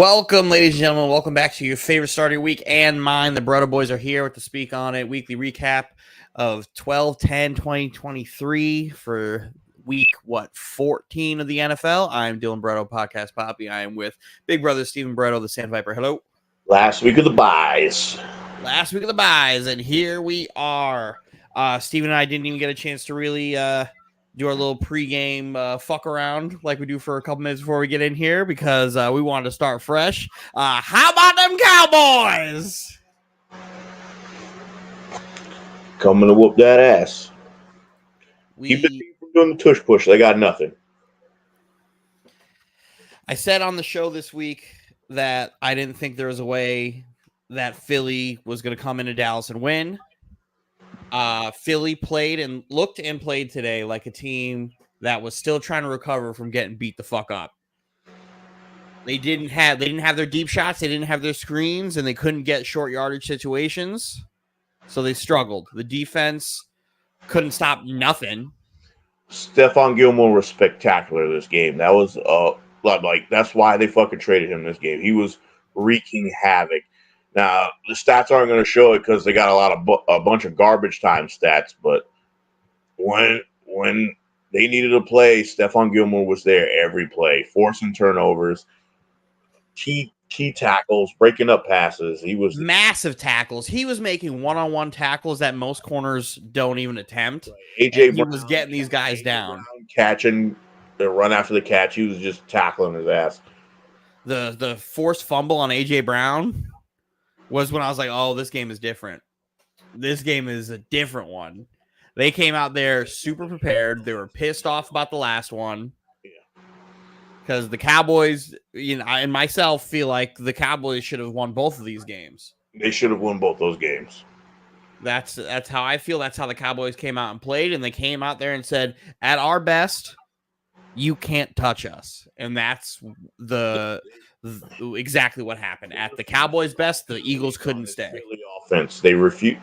Welcome, ladies and gentlemen. Welcome back to your favorite start of your week and mine. The Barreto Boys are here with the Speak On It weekly recap of 12/10/2023 for week, 14 of the NFL. I'm Dylan Barreto, Podcast Poppy. I am with big brother Stephen Barreto, the Sand Viper. Hello. Last week of the buys. Last week of the buys, and here we are. Stephen and I didn't even get a chance to really do our little pregame fuck around like we do for a couple minutes before we get in here because we wanted to start fresh. How about them Cowboys? Coming to whoop that ass. Keep the team from doing the tush push. They got nothing. I said on the show this week that I didn't think there was a way that Philly was going to come into Dallas and win. Philly played and looked and played today like a team that was still trying to recover from getting beat the fuck up. They didn't have their deep shots, they didn't have their screens, and they couldn't get short yardage situations. So they struggled. The defense couldn't stop nothing. Stephon Gilmore was spectacular this game. That was that's why they fucking traded him this game. He was wreaking havoc. Now, the stats aren't going to show it because they got a bunch of garbage time stats, but when they needed to play, Stephon Gilmore was there every play, forcing turnovers, key tackles, breaking up passes. He was massive tackles. He was making one-on-one tackles that most corners don't even attempt. AJ Brown was getting these guys down. Catching the run after the catch, he was just tackling his ass. The forced fumble on AJ Brown was when I was like, oh, this game is different. This game is a different one. They came out there super prepared. They were pissed off about the last one. Because the Cowboys, and myself feel like the Cowboys should have won both of these games. They should have won both those games. That's how I feel. That's how the Cowboys came out and played. And they came out there and said, at our best, you can't touch us. And that's exactly what happened. At the Cowboys' best, the Eagles couldn't stay. Philly offense. They refused.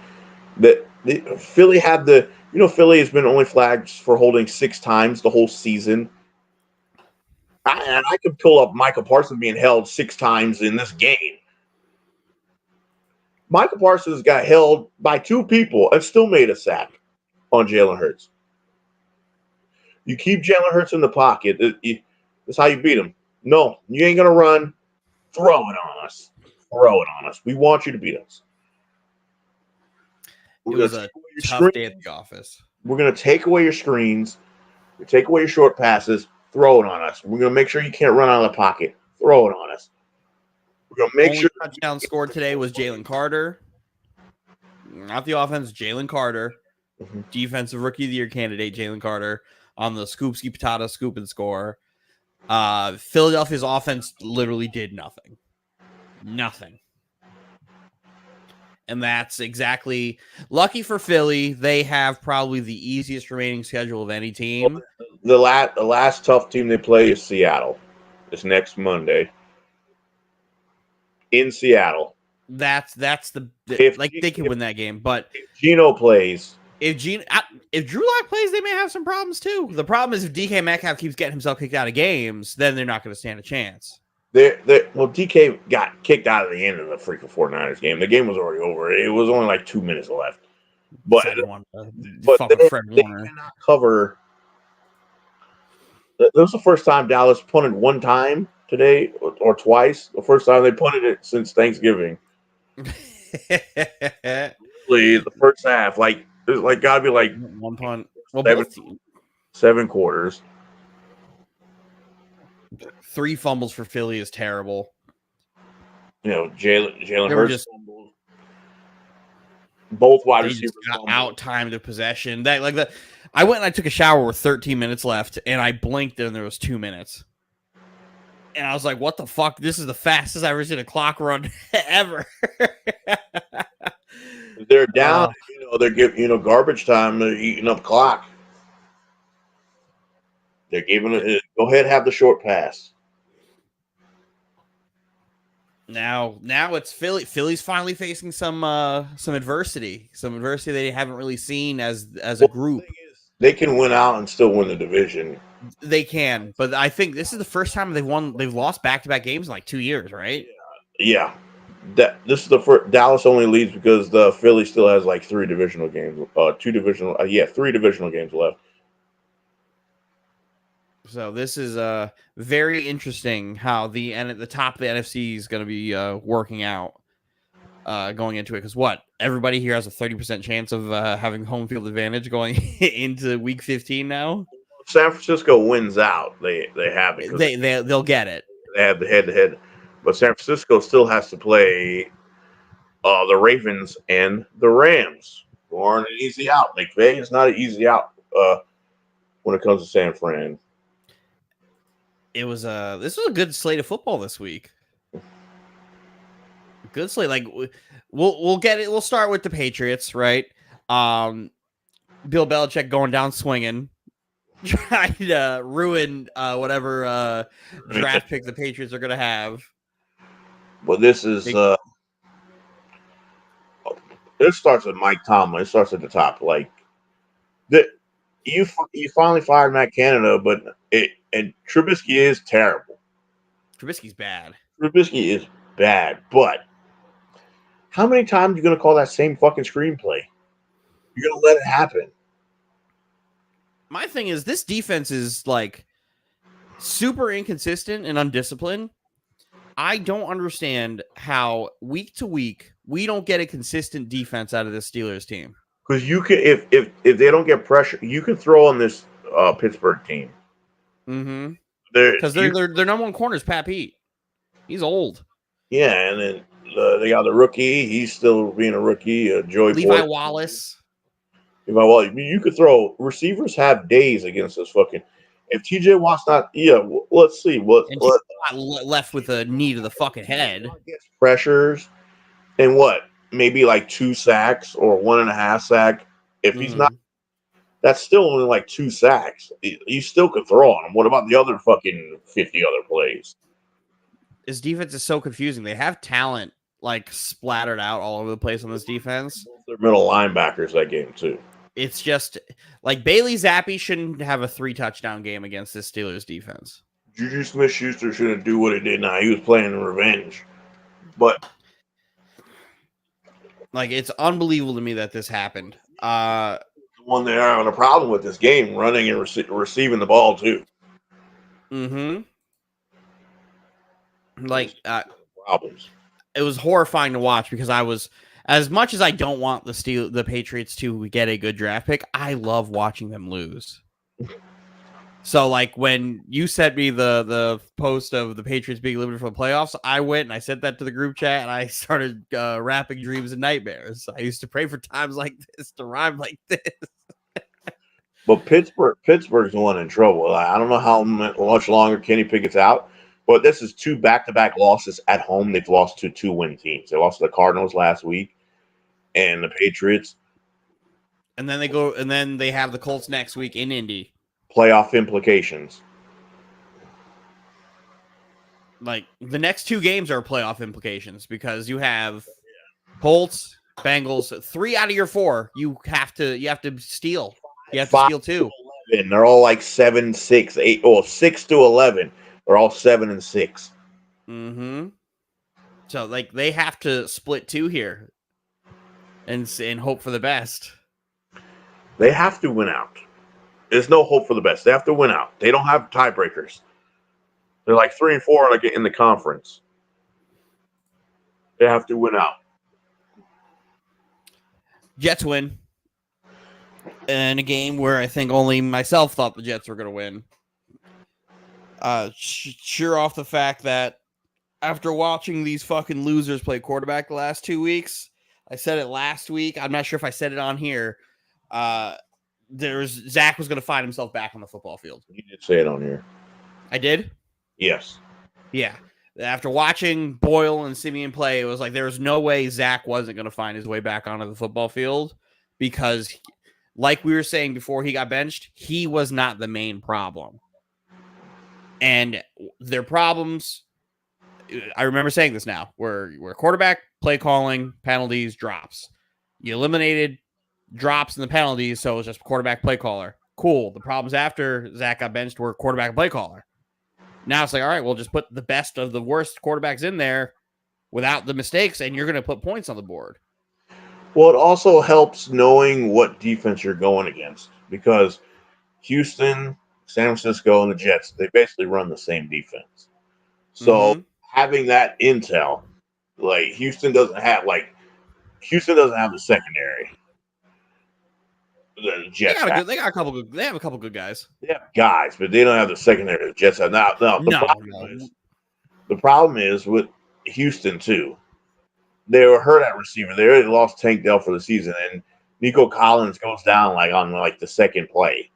Philly had Philly has been only flagged for holding 6 times the whole season. And I could pull up Micah Parsons being held 6 times in this game. Micah Parsons got held by 2 people and still made a sack on Jalen Hurts. You keep Jalen Hurts in the pocket. That's how you beat him. No, you ain't going to run. Throw it on us. Throw it on us. We want you to beat us. It was a tough day at the office. We're going to take away your screens. We take away your short passes. Throw it on us. We're going to make sure you can't run out of the pocket. Throw it on us. We're going to make sure. The touchdown scored today was Jalen Carter. Not the offense, Jalen Carter. Mm-hmm. Defensive Rookie of the Year candidate, Jalen Carter, on the Scoopski Patata scoop and score. Philadelphia's offense literally did nothing. Nothing. And that's exactly lucky for Philly. They have probably the easiest remaining schedule of any team. The last tough team they play is Seattle. It's next Monday in Seattle. That's they can win that game. But if Geno plays, if Drew Lock plays, they may have some problems too. The problem is if DK Metcalf keeps getting himself kicked out of games, then they're not going to stand a chance. DK got kicked out at the end of the freaking 49ers game. The game was already over. It was only like 2 minutes left. But they cannot cover. This was the first time Dallas punted one time today or twice. The first time they punted it since Thanksgiving. The first half, it's gotta be like one punt. Well, 7 quarters. 3 fumbles for Philly is terrible. Jalen Hurts fumbled. Both wide receivers out timed the possession. I went and I took a shower with 13 minutes left, and I blinked and there was 2 minutes. And I was like, "What the fuck? This is the fastest I've ever seen a clock run ever." They're down. They're giving garbage time. They're eating up clock. They're giving it. Go ahead, have the short pass. Now it's Philly. Philly's finally facing some adversity. Some adversity they haven't really seen as a group. They can win out and still win the division. They can, but I think this is the first time they've lost back-to-back games in like 2 years, right? Yeah. This is the first. Dallas only leads because the Philly still has like 3 divisional games. 3 divisional games left. So this is very interesting how the top of the NFC is going to be working out going into it. Because everybody here has a 30% chance of having home field advantage going into Week 15 now. San Francisco wins out. They have it. They'll get it. They have the head-to-head, but San Francisco still has to play the Ravens and the Rams, who aren't an easy out. McVay is not an easy out when it comes to San Fran. This was a good slate of football this week. Good slate. Like we'll get it. We'll start with the Patriots, right? Bill Belichick going down swinging, trying to ruin whatever draft pick the Patriots are going to have. Well, this is it starts with Mike Tomlin. It starts at the top. Like you finally fired Matt Canada, but Trubisky is terrible. Trubisky's bad. Trubisky is bad, but how many times are you going to call that same fucking screenplay? You're going to let it happen. My thing is, this defense is like super inconsistent and undisciplined. I don't understand how week to week we don't get a consistent defense out of this Steelers team. Because you can, if they don't get pressure, you can throw on this Pittsburgh team. Mm-hmm. Because their number one corner is Pat Pete. He's old. Yeah, and then they got the rookie. He's still being a rookie. Levi Wallace. You could throw. Receivers have days against this fucking. If TJ Watt's not, let's see what left with a knee to the fucking head. Gets pressures and maybe like 2 sacks or 1.5 sack. If he's not, that's still only like 2 sacks. You still could throw on him. What about the other fucking 50 other plays? His defense is so confusing. They have talent like splattered out all over the place on this defense. They're middle linebackers that game too. It's just like Bailey Zappi shouldn't have a 3 touchdown game against this Steelers defense. Juju Smith-Schuster shouldn't do what he did now. He was playing in revenge. But like, it's unbelievable to me that this happened. The one they're having a problem with this game, running and receiving the ball too. Mm-hmm. Like problems. It was horrifying to watch because I was, as much as I don't want the Patriots to get a good draft pick, I love watching them lose. So, like, when you sent me the post of the Patriots being limited for the playoffs, I went and I sent that to the group chat and I started rapping dreams and nightmares. I used to pray for times like this to rhyme like this. But Pittsburgh's the one in trouble. I don't know how much longer Kenny Pickett's out, but this is 2 back-to-back losses at home. They've lost to 2-win teams. They lost to the Cardinals last week and the Patriots. And then they have the Colts next week in Indy. Playoff implications. Like, the next 2 games are playoff implications because you have Colts, Bengals, 3 out of your 4. You have to steal. You have to steal 2. And they're all like 7, 6, 8, or 6 to 11. They're all 7 and 6. Mm-hmm. So, like, they have to split 2 here and hope for the best. They have to win out. There's no hope for the best. They have to win out. They don't have tiebreakers. They're like 3 and 4 like in the conference. They have to win out. Jets win. In a game where I think only myself thought the Jets were going to win. Sure off the fact that after watching these fucking losers play quarterback the last 2 weeks, I said it last week. I'm not sure if I said it on here. Zach was going to find himself back on the football field. You did say it on here. I did? Yes. Yeah. After watching Boyle and Simeon play, it was like there was no way Zach wasn't going to find his way back onto the football field because, like we were saying before he got benched, he was not the main problem. And their problems, I remember saying this now, were quarterback, play calling, penalties, drops. You eliminated drops and the penalties, so it was just quarterback, play caller. Cool. The problems after Zach got benched were quarterback and play caller. Now it's like, all right, we'll just put the best of the worst quarterbacks in there without the mistakes, and you're going to put points on the board. Well, it also helps knowing what defense you're going against because Houston, San Francisco, and the Jets, they basically run the same defense. So having that intel, like Houston doesn't have the secondary. The Jets They have a couple good guys. They have guys, but they don't have the secondary the Jets have. Now the problem is with Houston too. They were hurt at receiver. They already lost Tank Dell for the season, and Nico Collins goes down on the second play.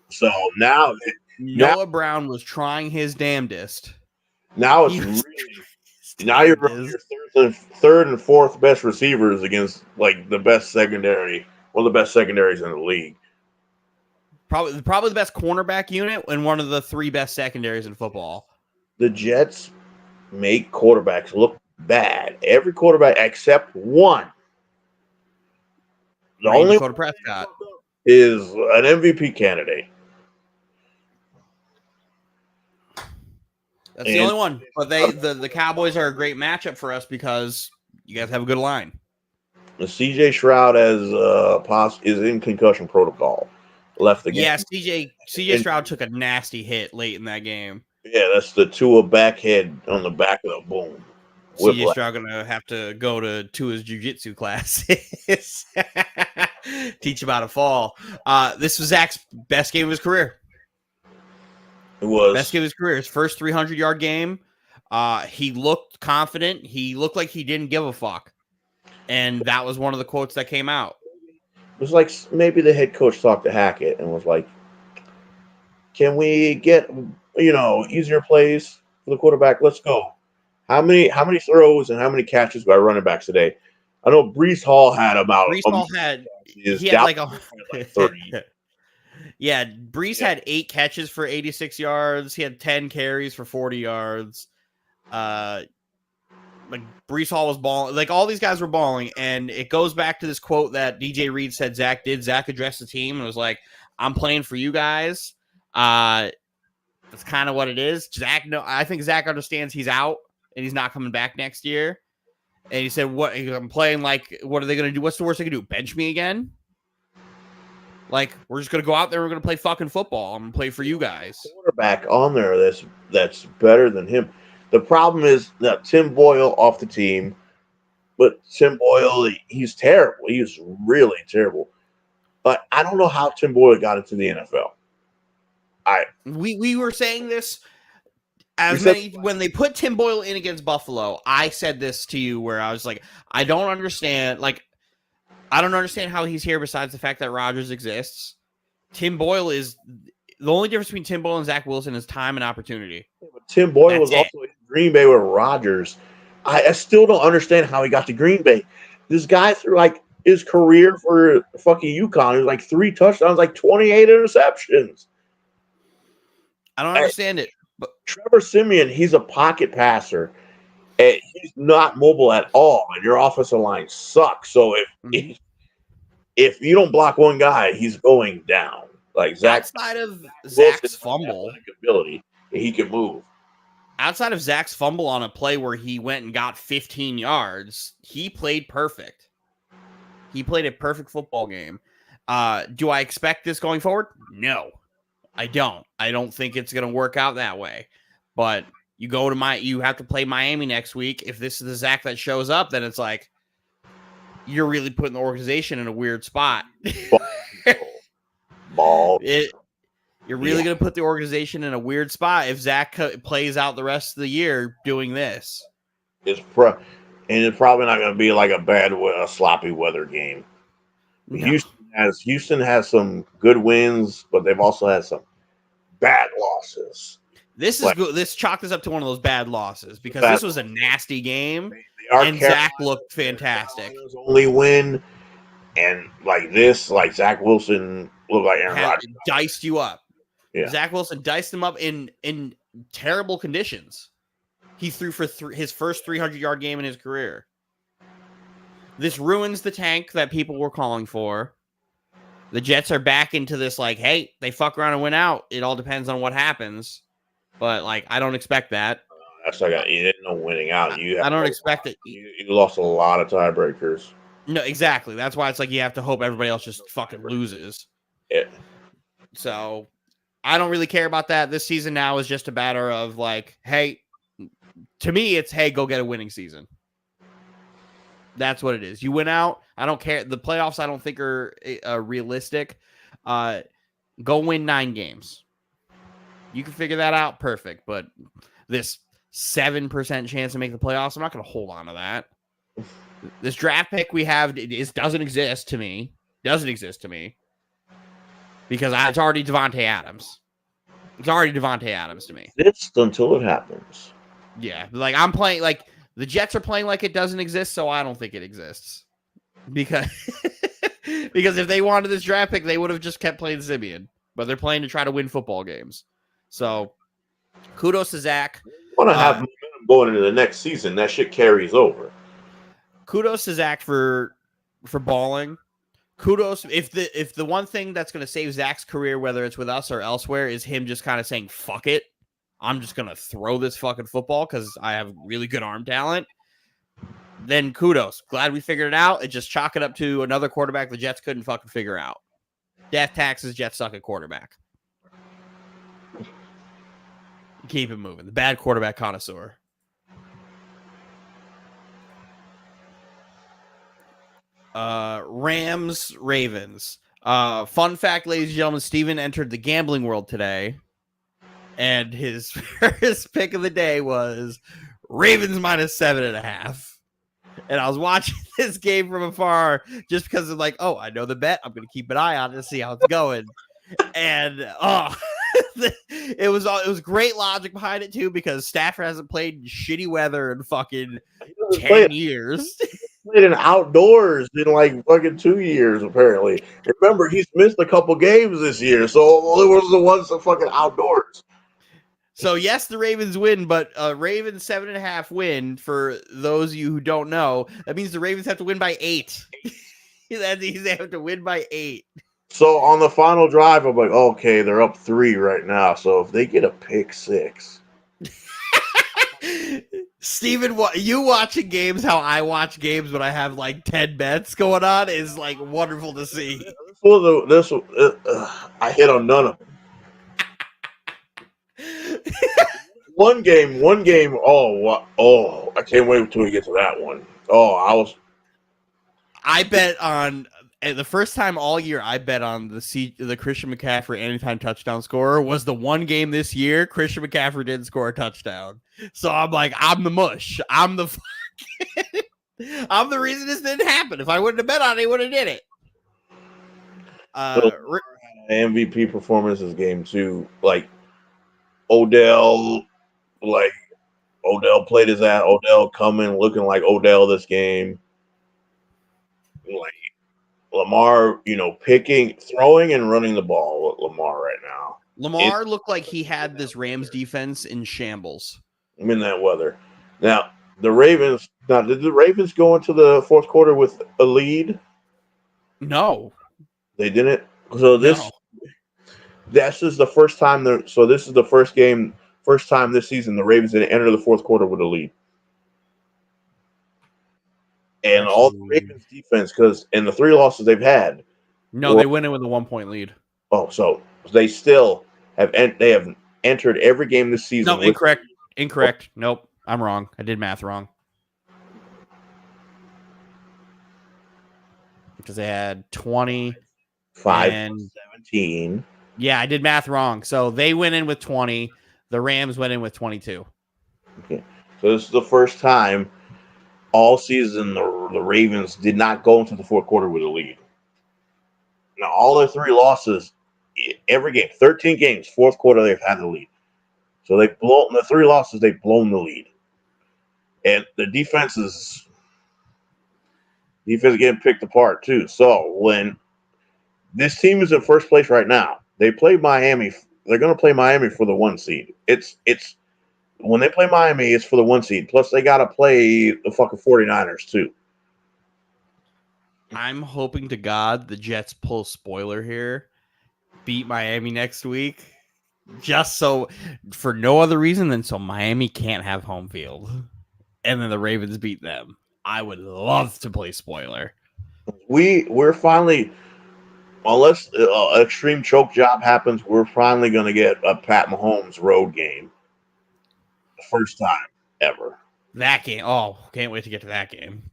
So now Noah Brown was trying his damnedest. Now it's you're running your third and fourth best receivers against the best secondary, one of the best secondaries in the league. Probably the best cornerback unit and one of the three best secondaries in football. The Jets make quarterbacks look bad. Every quarterback except one. The only Dakota Prescott is an MVP candidate. That's the only one. But the Cowboys are a great matchup for us because you guys have a good line. The CJ Stroud is in concussion protocol. Left the game. Yeah, CJ Stroud took a nasty hit late in that game. Yeah, that's the Tua backhead on the back of the boom. CJ Stroud gonna have to go to Tua's jiu-jitsu classes. Teach him how to fall. This was Zach's best game of his career. It was best game of his career. His first 300-yard game. He looked confident. He looked like he didn't give a fuck. And that was one of the quotes that came out. It was like maybe the head coach talked to Hackett and was like, "Can we get easier plays for the quarterback? Let's go. How many throws and how many catches by running backs today? I know Breece Hall had about. Breece Hall had 30. Yeah, Breece had 8 catches for 86 yards. He had 10 carries for 40 yards. Breece Hall was balling. All these guys were balling, and it goes back to this quote that DJ Reed said Zach did. Zach addressed the team and was like, "I'm playing for you guys." That's kind of what it is. I think Zach understands he's out and he's not coming back next year. And he said, "What? I'm playing what are they going to do? What's the worst they can do? Bench me again? We're just going to go out there. We're going to play fucking football. I'm going to play for you guys." Quarterback on there that's better than him. The problem is that Tim Boyle off the team, but Tim Boyle, he's terrible. He's really terrible. But I don't know how Tim Boyle got into the NFL. We were saying this when they put Tim Boyle in against Buffalo. I said this to you where I was like, I don't understand. I don't understand how he's here besides the fact that Rodgers exists. Tim Boyle is the only difference between Tim Boyle and Zach Wilson is time and opportunity. Tim Boyle was also in Green Bay with Rodgers. I still don't understand how he got to Green Bay. This guy threw his career for fucking UConn. It was 3 touchdowns, 28 interceptions. I don't understand it. But Trevor Siemian, he's a pocket passer. And he's not mobile at all, and your offensive line sucks. So if you don't block one guy, he's going down. Outside of Zach's fumble, ability, he can move. Outside of Zach's fumble on a play where he went and got 15 yards, he played perfect. He played a perfect football game. Do I expect this going forward? No, I don't. I don't think it's going to work out that way. But you have to play Miami next week. If this is the Zach that shows up, then it's you're really putting the organization in a weird spot. You're really going to put the organization in a weird spot if Zach plays out the rest of the year doing this. It's probably not going to be a sloppy weather game. No. Houston has some good wins, but they've also had some bad losses. This is good. Let's chalk this up to one of those bad losses because this was a nasty game, and Zach looked fantastic. Only win, and Zach Wilson looked like Aaron Rodgers. Diced you up. Yeah. Zach Wilson diced him up in terrible conditions. He threw for his first 300-yard game in his career. This ruins the tank that people were calling for. The Jets are back into this like, hey, they fuck around and win out. It all depends on what happens. But like, I don't expect that. That's like you didn't know winning out. I don't expect it. You lost a lot of tiebreakers. No, exactly. That's why it's like you have to hope everybody else just fucking loses. Yeah. So I don't really care about that. This season now is just a matter of like, hey, to me, it's hey, go get a winning season. That's what it is. You win out. I don't care. The playoffs, I don't think are realistic. Go win 9 games. You can figure that out. Perfect. But this 7% chance to make the playoffs, I'm not going to hold on to that. This draft pick we have doesn't exist to me. Doesn't exist to me. Because it's already Devontae Adams. It's already Devontae Adams to me. It's until it happens. Yeah. Like I'm playing like the Jets are playing like it doesn't exist, so I don't think it exists. Because if they wanted this draft pick, they would have just kept playing Simeon. But they're playing to try to win football games. So kudos to Zach. Want to have momentum going into the next season. That shit carries over. Kudos to Zach for balling. Kudos if the one thing that's going to save Zach's career, whether it's with us or elsewhere, is him just kind of saying fuck it. I'm just going to throw this fucking football because I have really good arm talent. Then kudos. Glad we figured it out. And just chalk it up to another quarterback the Jets couldn't fucking figure out. Death taxes, Jets suck at quarterback. Keep it moving. The bad quarterback connoisseur. Rams, Ravens. Fun fact, ladies and gentlemen, Steven entered the gambling world today. And his first pick of the day was Ravens minus 7.5. And I was watching this game from afar just because of like, oh, I know the bet. I'm going to keep an eye on it to see how it's going. And it was great logic behind it too, because Stafford hasn't played in shitty weather in fucking 10 years. Played in outdoors in like fucking 2 years, apparently. Remember, he's missed a couple games this year, so it was the ones that fucking outdoors. So yes, the Ravens win, but Ravens 7.5 win. For those of you who don't know, that means the Ravens have to win by 8. That means they have to win by 8. So on the final drive, I'm like, okay, they're up 3 right now. So if they get a pick 6. Steven, you watching games how I watch games when I have like 10 bets going on is like wonderful to see. I hit on none of them. One game. Oh, I can't wait until we get to that one. I bet on the first time all year. I bet on the Christian McCaffrey anytime touchdown scorer was the one game this year. Christian McCaffrey didn't score a touchdown, so I'm like, I'm the mush. I'm the I'm the reason this didn't happen. If I wouldn't have bet on it, he would have did it. MVP performances game 2, like Odell played his ass. Odell coming looking like Odell this game. Like Lamar, throwing and running the ball with Lamar right now. Lamar looked like he had this Rams defense in shambles. I'm in that weather. Now, did the Ravens go into the fourth quarter with a lead? No. They didn't? So this is the first time this is the first time this season the Ravens didn't enter the fourth quarter with a lead. And all the Ravens defense, because in the 3 losses they've had. No, they went in with a 1-point lead. Oh, so they still have entered every game this season. No, incorrect. Nope, I'm wrong. I did math wrong. Because they had 25 and 17. Yeah, I did math wrong. So they went in with 20. The Rams went in with 22. Okay. So this is the first time all season the Ravens did not go into the fourth quarter with a lead. Now, all their 3 losses, every game, 13 games, fourth quarter, they've had the lead. So the 3 losses, they've blown the lead. And the defense is getting picked apart, too. So when this team is in first place right now, they play Miami. They're going to play Miami for the 1 seed. It's when they play Miami, it's for the 1 seed. Plus, they got to play the fucking 49ers, too. I'm hoping to God the Jets pull spoiler here, beat Miami next week, just so for no other reason than so Miami can't have home field, and then the Ravens beat them. I would love to play spoiler. We're finally, unless an extreme choke job happens, we're finally going to get a Pat Mahomes road game. The first time ever. That game. Oh, can't wait to get to that game.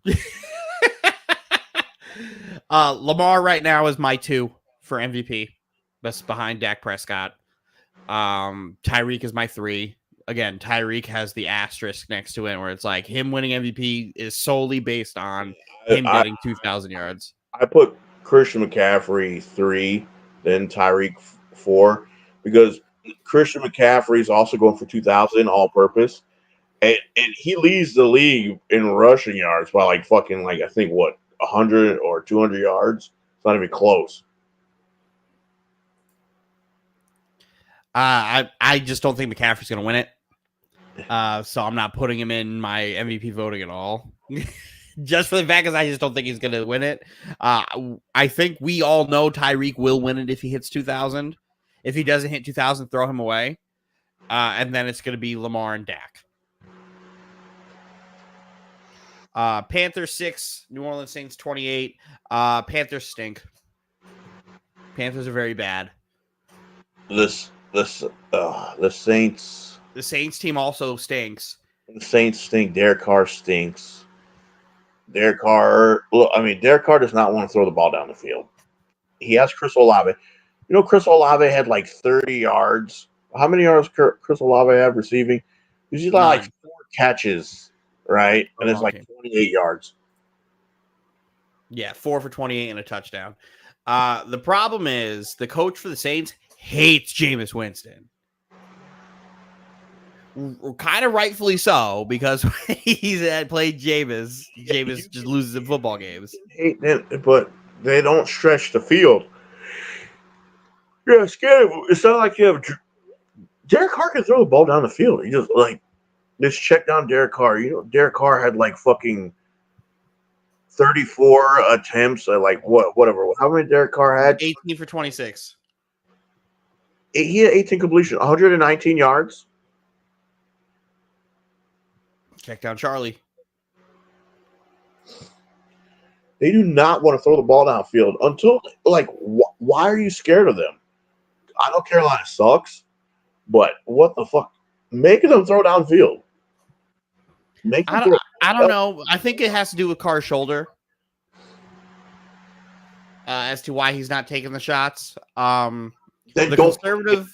Lamar right now is my 2 for MVP. That's behind Dak Prescott. Tyreek is my 3. Again, Tyreek has the asterisk next to it where it's like him winning MVP is solely based on him getting 2,000 yards. I put Christian McCaffrey 3, then Tyreek 4, because Christian McCaffrey is also going for 2,000 all purpose. And he leads the league in rushing yards by like fucking like I think what 100 or 200 yards. It's not even close. I just don't think McCaffrey's going to win it. So I'm not putting him in my MVP voting at all. Just for the fact I just don't think he's going to win it. I think we all know Tyreek will win it if he hits 2,000. If he doesn't hit 2,000, throw him away. And then it's going to be Lamar and Dak. Panthers 6, New Orleans Saints 28. Panthers stink. Panthers are very bad. The Saints. The Saints team also stinks. The Saints stink. Derek Carr stinks. Derek Carr does not want to throw the ball down the field. He has Chris Olave. You know, Chris Olave had like 30 yards. How many yards Chris Olave had receiving? Usually like 4 catches, right? And it's like 28 yards. Yeah, 4 for 28 and a touchdown. The problem is the coach for the Saints hates Jameis Winston. Kind of rightfully so, because he's had played Jameis. Jameis just loses in football games. Hate them, but they don't stretch the field. Yeah, scared. It's not like you have Derek Carr can throw the ball down the field. He just like just check down Derek Carr. You know, Derek Carr had like fucking 34 attempts at like whatever. How many Derek Carr had? 18 for 26. He had 18 completion, 119 yards. Check down Charlie. They do not want to throw the ball downfield until like. Why are you scared of them? I know Carolina sucks, but what the fuck? Making them throw downfield. I don't know. I think it has to do with Carr's shoulder. As to why he's not taking the shots. The conservative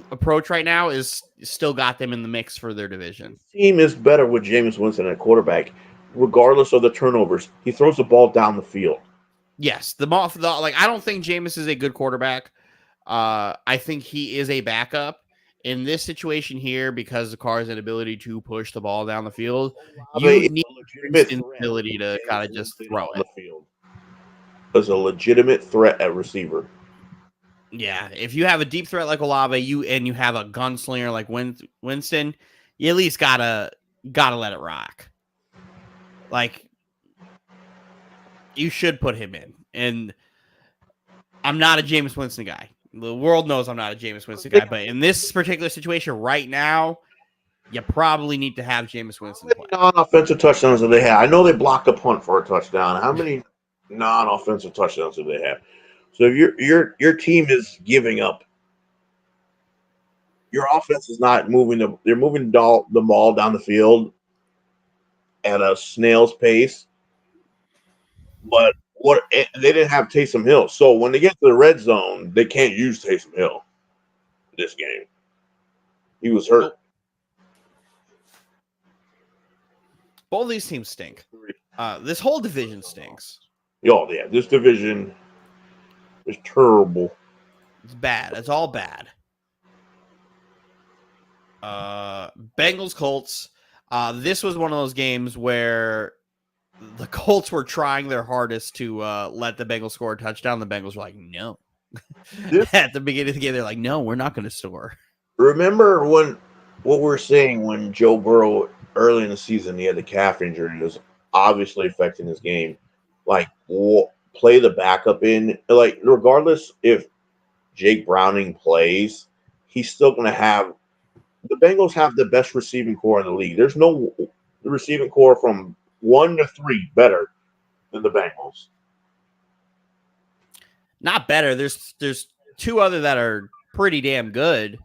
approach right now is still got them in the mix for their division. The team is better with Jameis Winston at quarterback, regardless of the turnovers. He throws the ball down the field. Yes, I don't think Jameis is a good quarterback. I think he is a backup in this situation here because of Carr's inability to push the ball down the field. You need an ability to kind of just throw it. As a legitimate threat at receiver. Yeah, if you have a deep threat like Olave, you have a gunslinger like Winston, you at least gotta let it rock. Like, you should put him in. And I'm not a Jameis Winston guy. The world knows I'm not a Jameis Winston guy, but in this particular situation right now, you probably need to have Jameis Winston play. How many non-offensive touchdowns do they have? I know they blocked a punt for a touchdown. How many non-offensive touchdowns do they have? So if your team is giving up, your offense is not moving. They're moving the ball down the field at a snail's pace. But they didn't have Taysom Hill, so when they get to the red zone, they can't use Taysom Hill this game. He was hurt. Both these teams stink. This whole division stinks. Oh yeah, this division is terrible. It's bad. It's all bad. Bengals Colts. This was one of those games where the Colts were trying their hardest to let the Bengals score a touchdown. The Bengals were like, no. At the beginning of the game, they're like, no, we're not going to score. Remember what we were saying when Joe Burrow early in the season, he had the calf injury. It was obviously affecting his game. Like, play the backup in. Like, regardless if Jake Browning plays, he's still going to have. The Bengals have the best receiving core in the league. There's no receiving core from 1 to 3 better than the Bengals. Not better. There's two other that are pretty damn good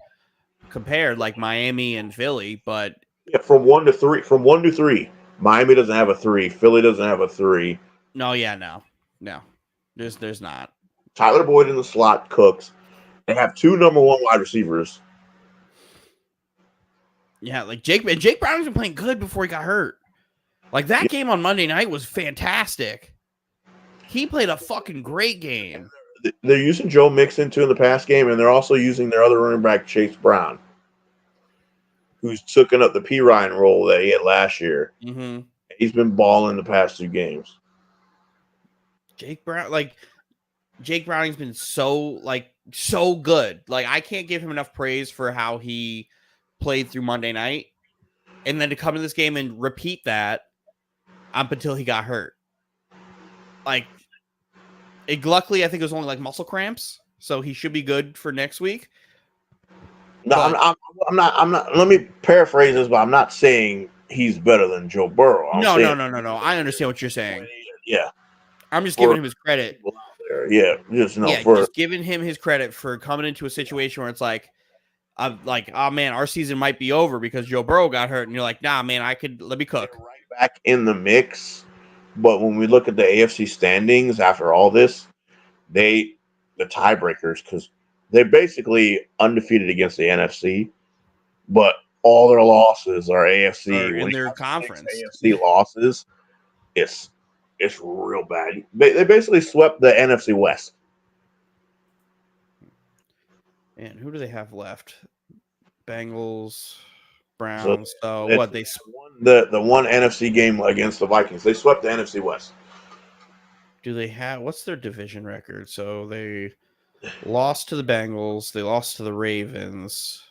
compared, like Miami and Philly, but yeah, from 1 to 3. Miami doesn't have a 3. Philly doesn't have a 3. no. There's not. Tyler Boyd in the slot cooks. They have 2 number 1 wide receivers. Yeah, like Jake Browning's been playing good before he got hurt. Like that game on Monday night was fantastic. He played a fucking great game. They're using Joe Mixon too in the pass game, and they're also using their other running back, Chase Brown, who's taken up the P. Ryan role that he had last year. Mm-hmm. He's been balling the past 2 games. Jake Browning's been so good. Like I can't give him enough praise for how he played through Monday night, and then to come in this game and repeat that up until he got hurt. Like, luckily, I think it was only like muscle cramps, so he should be good for next week. No, I'm not. Let me paraphrase this, but I'm not saying he's better than Joe Burrow. No. I understand what you're saying. Yeah, I'm just giving him his credit. Yeah, just giving him his credit for coming into a situation where it's like, oh man, our season might be over because Joe Burrow got hurt, and you're like, nah, man, let me cook. Right back in the mix, but when we look at the AFC standings after all this, the tiebreakers, because they're basically undefeated against the NFC, but all their losses are AFC. In their conference. AFC losses, it's real bad. They basically swept the NFC West. And who do they have left? Bengals, Browns. So what they won the one NFC game against the Vikings. They swept the NFC West. Do they have what's their division record? So they lost to the Bengals. They lost to the Ravens.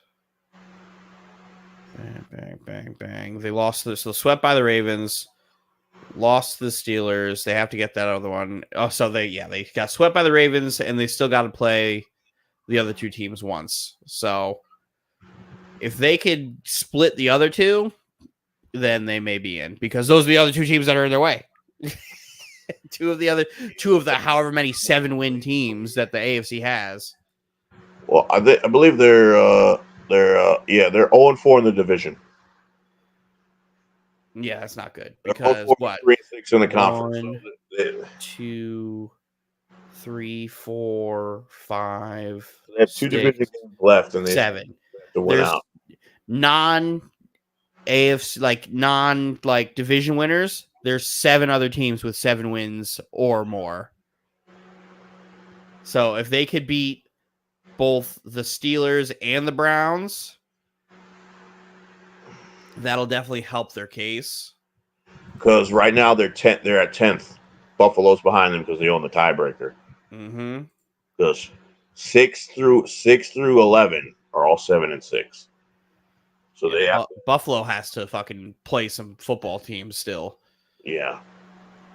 Bang, bang, bang. They lost this. So swept by the Ravens. Lost to the Steelers. They have to get that other one. Oh, so they got swept by the Ravens, and they still got to play the other 2 teams once. So if they could split the other 2, then they may be in, because those are the other 2 teams that are in their way. two of the however many 7-win teams that the AFC has. Well, I believe they're 0-4 in the division. Yeah, that's not good because what? 3-6 in the conference. 1, 2, 3, 4, 5. They have 2 division games left, and they 7. have to win out. non-AFC division winners. There's 7 other teams with 7 wins or more. So if they could beat both the Steelers and the Browns, that'll definitely help their case. Because right now they're at 10th. Buffalo's behind them because they own the tiebreaker. Mm-hmm. Because 6 through 11 are all 7-6. So Buffalo has to fucking play some football teams still. Yeah.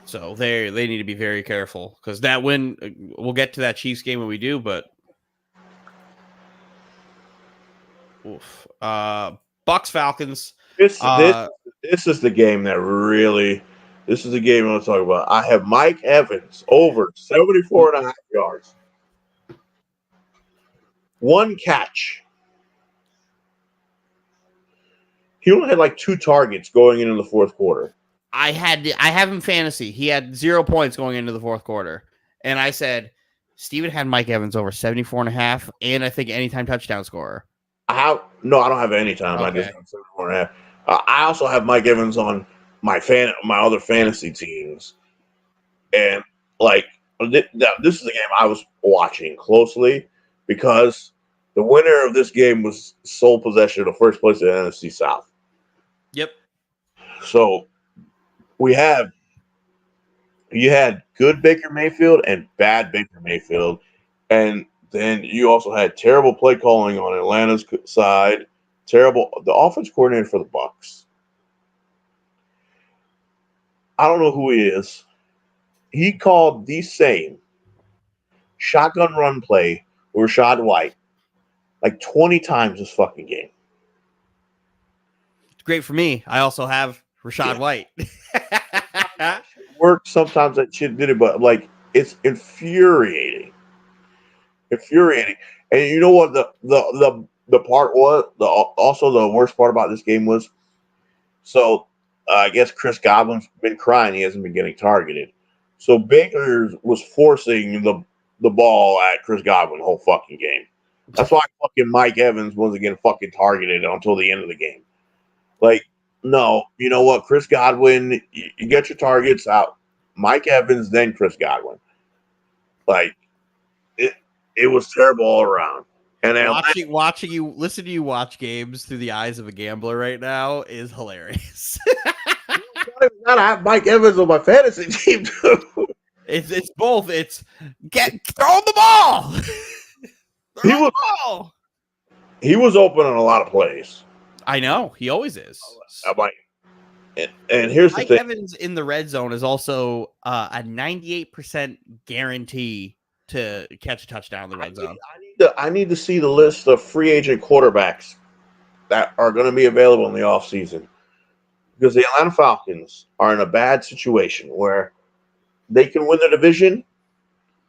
So they need to be very careful, because that win, we'll get to that Chiefs game when we do, but Bucks Falcons. This is the game that really. This is the game I want to talk about. I have Mike Evans over 74.5 yards. 1 catch. He only had like 2 targets going into the 4th quarter. I have him fantasy. He had 0 points going into the 4th quarter. And I said, Steven had Mike Evans over 74.5, and I think anytime touchdown scorer. I don't have any time. Okay. I just have 74.5. I also have Mike Evans on my other fantasy teams, and this is the game I was watching closely, because the winner of this game was sole possession of first place in the NFC South. Yep. So you had good Baker Mayfield and bad Baker Mayfield, and then you also had terrible play calling on Atlanta's side. The offense coordinator for the Bucs. I don't know who he is. he called the same shotgun run play with Rashad White like 20 times this fucking game. It's great for me. I also have Rashad White. Worked sometimes that shit did it, but like it's infuriating. Infuriating. And you know what the part was? Also the worst part about this game was, so I guess Chris Godwin's been crying. He hasn't been getting targeted. So Baker was forcing the ball at Chris Godwin the whole fucking game. That's why fucking Mike Evans wasn't getting fucking targeted until the end of the game. Like, no, you know what? Chris Godwin, you get your targets out. Mike Evans, then Chris Godwin. Like, it was terrible all around. And then watching you listen to you watch games through the eyes of a gambler right now is hilarious. I have Mike Evans on my fantasy team too. It's both. It's throw the ball. He was open on a lot of plays. I know he always is. And here's Mike the thing: Evans in the red zone is also a 98% guarantee to catch a touchdown in the red zone. I need to see the list of free agent quarterbacks that are going to be available in the offseason, because the Atlanta Falcons are in a bad situation where they can win the division,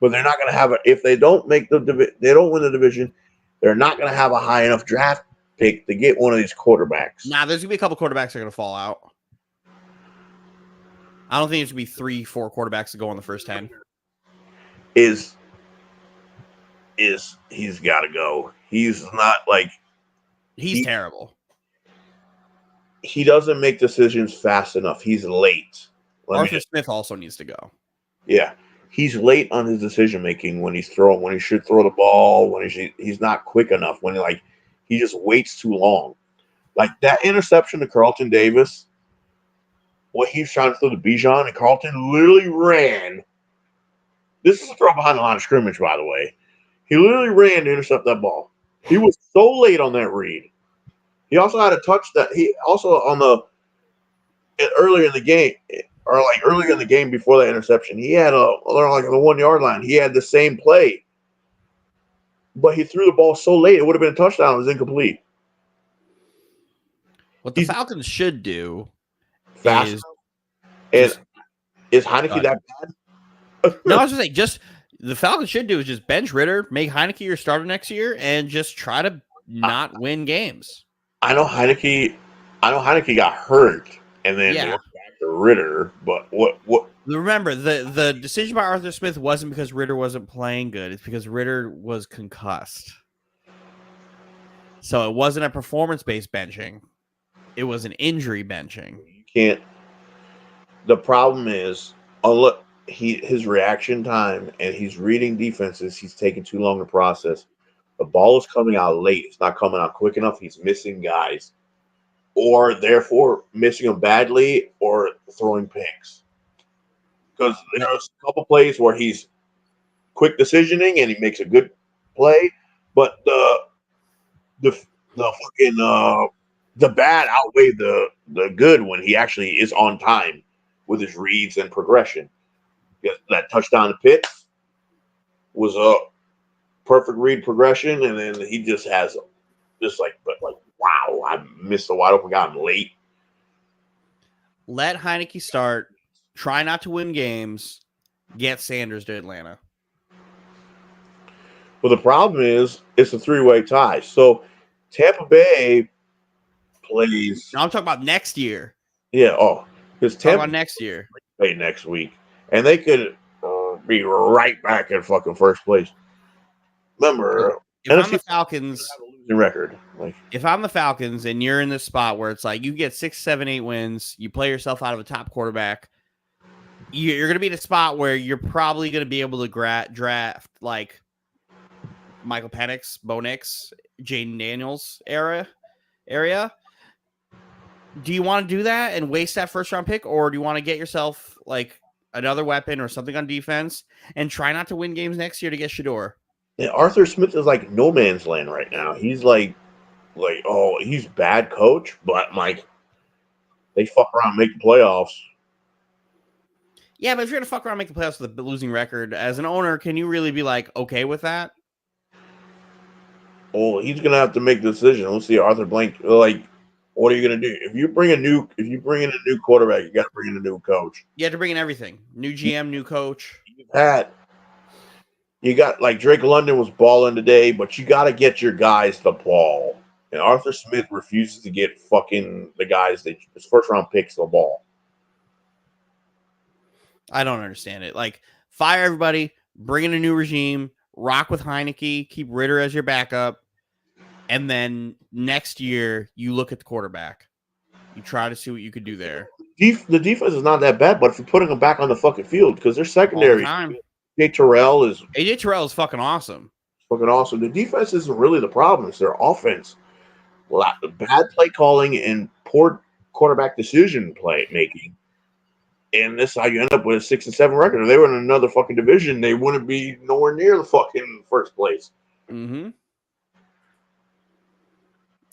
but they're not going to have a. If they don't make they don't win the division, they're not going to have a high enough draft pick to get one of these quarterbacks. Nah, there's going to be a couple quarterbacks that are going to fall out. I don't think it's going to be 3-4 quarterbacks to go in the first 10. Is he's got to go. He's not like he's terrible. He doesn't make decisions fast enough. He's late. Arthur Smith also needs to go. Yeah, he's late on his decision making when he's throwing. When he should throw the ball. When he's not quick enough. When he just waits too long. Like that interception to Carlton Davis. What he's trying to throw to Bijan, and Carlton literally ran. This is a throw behind the line of scrimmage, by the way. He literally ran to intercept that ball. He was so late on that read. He also had a touch that he also earlier in the game, or like earlier in the game before that interception, he had like on the 1 yard line. He had the same play, but he threw the ball so late it would have been a touchdown. It was incomplete. What the Falcons should do is Heineke that bad? No, I was just saying, the Falcons should do is just bench Ritter, make Heineke your starter next year, and just try to not win games. I know Heineke got hurt, and then they went back to Ritter. But what? Remember, the decision by Arthur Smith wasn't because Ritter wasn't playing good. It's because Ritter was concussed. So it wasn't a performance-based benching. It was an injury benching. You can't. The problem is, his reaction time, and he's reading defenses. He's taking too long to process. The ball is coming out late. It's not coming out quick enough. He's missing guys, or therefore missing them badly, or throwing picks. Because there's a couple plays where he's quick decisioning and he makes a good play, but the bad outweigh the good when he actually is on time with his reads and progression. That touchdown to Pitts was a perfect read progression, and then he just has wow, I missed a wide open guy. I'm late. Let Heineke start. Try not to win games. Get Sanders to Atlanta. Well, the problem is it's a 3-way tie. So Tampa Bay plays. No, I'm talking about next year. Yeah. Oh, because Tampa about next year. Play next week, and they could be right back in fucking first place. Remember, if I'm the Falcons, losing record. If I'm the Falcons and you're in this spot where it's like you get 6, 7, 8 wins, you play yourself out of a top quarterback, you're going to be in a spot where you're probably going to be able to draft like Michael Penix, Bo Nix, Jaden Daniels area. Do you want to do that and waste that first round pick, or do you want to get yourself like another weapon or something on defense and try not to win games next year to get Shedeur? Yeah, Arthur Smith is like no man's land right now. He's like, oh, he's bad coach, but like they fuck around and make the playoffs. Yeah, but if you're gonna fuck around and make the playoffs with a losing record, as an owner, can you really be like okay with that? Well, he's gonna have to make the decision. Let's see, Arthur Blank. Like, what are you gonna do if you bring in a new quarterback? You got to bring in a new coach. You have to bring in everything: new GM, new coach. Pat, you got like Drake London was balling today, but you got to get your guys the ball. And Arthur Smith refuses to get fucking the guys that his first round picks the ball. I don't understand it. Like, fire everybody, bring in a new regime, rock with Heineke, keep Ritter as your backup, and then next year you look at the quarterback. You try to see what you could do there. The defense is not that bad, but if you're putting them back on the fucking field because their All the secondary, time. Jay Terrell is AJ Terrell is fucking awesome. fucking awesome. The defense isn't really the problem; it's their offense. Well, bad play calling and poor quarterback decision play making. And this is how you end up with a 6-7 record. If they were in another fucking division, they wouldn't be nowhere near the fucking first place. Mm-hmm.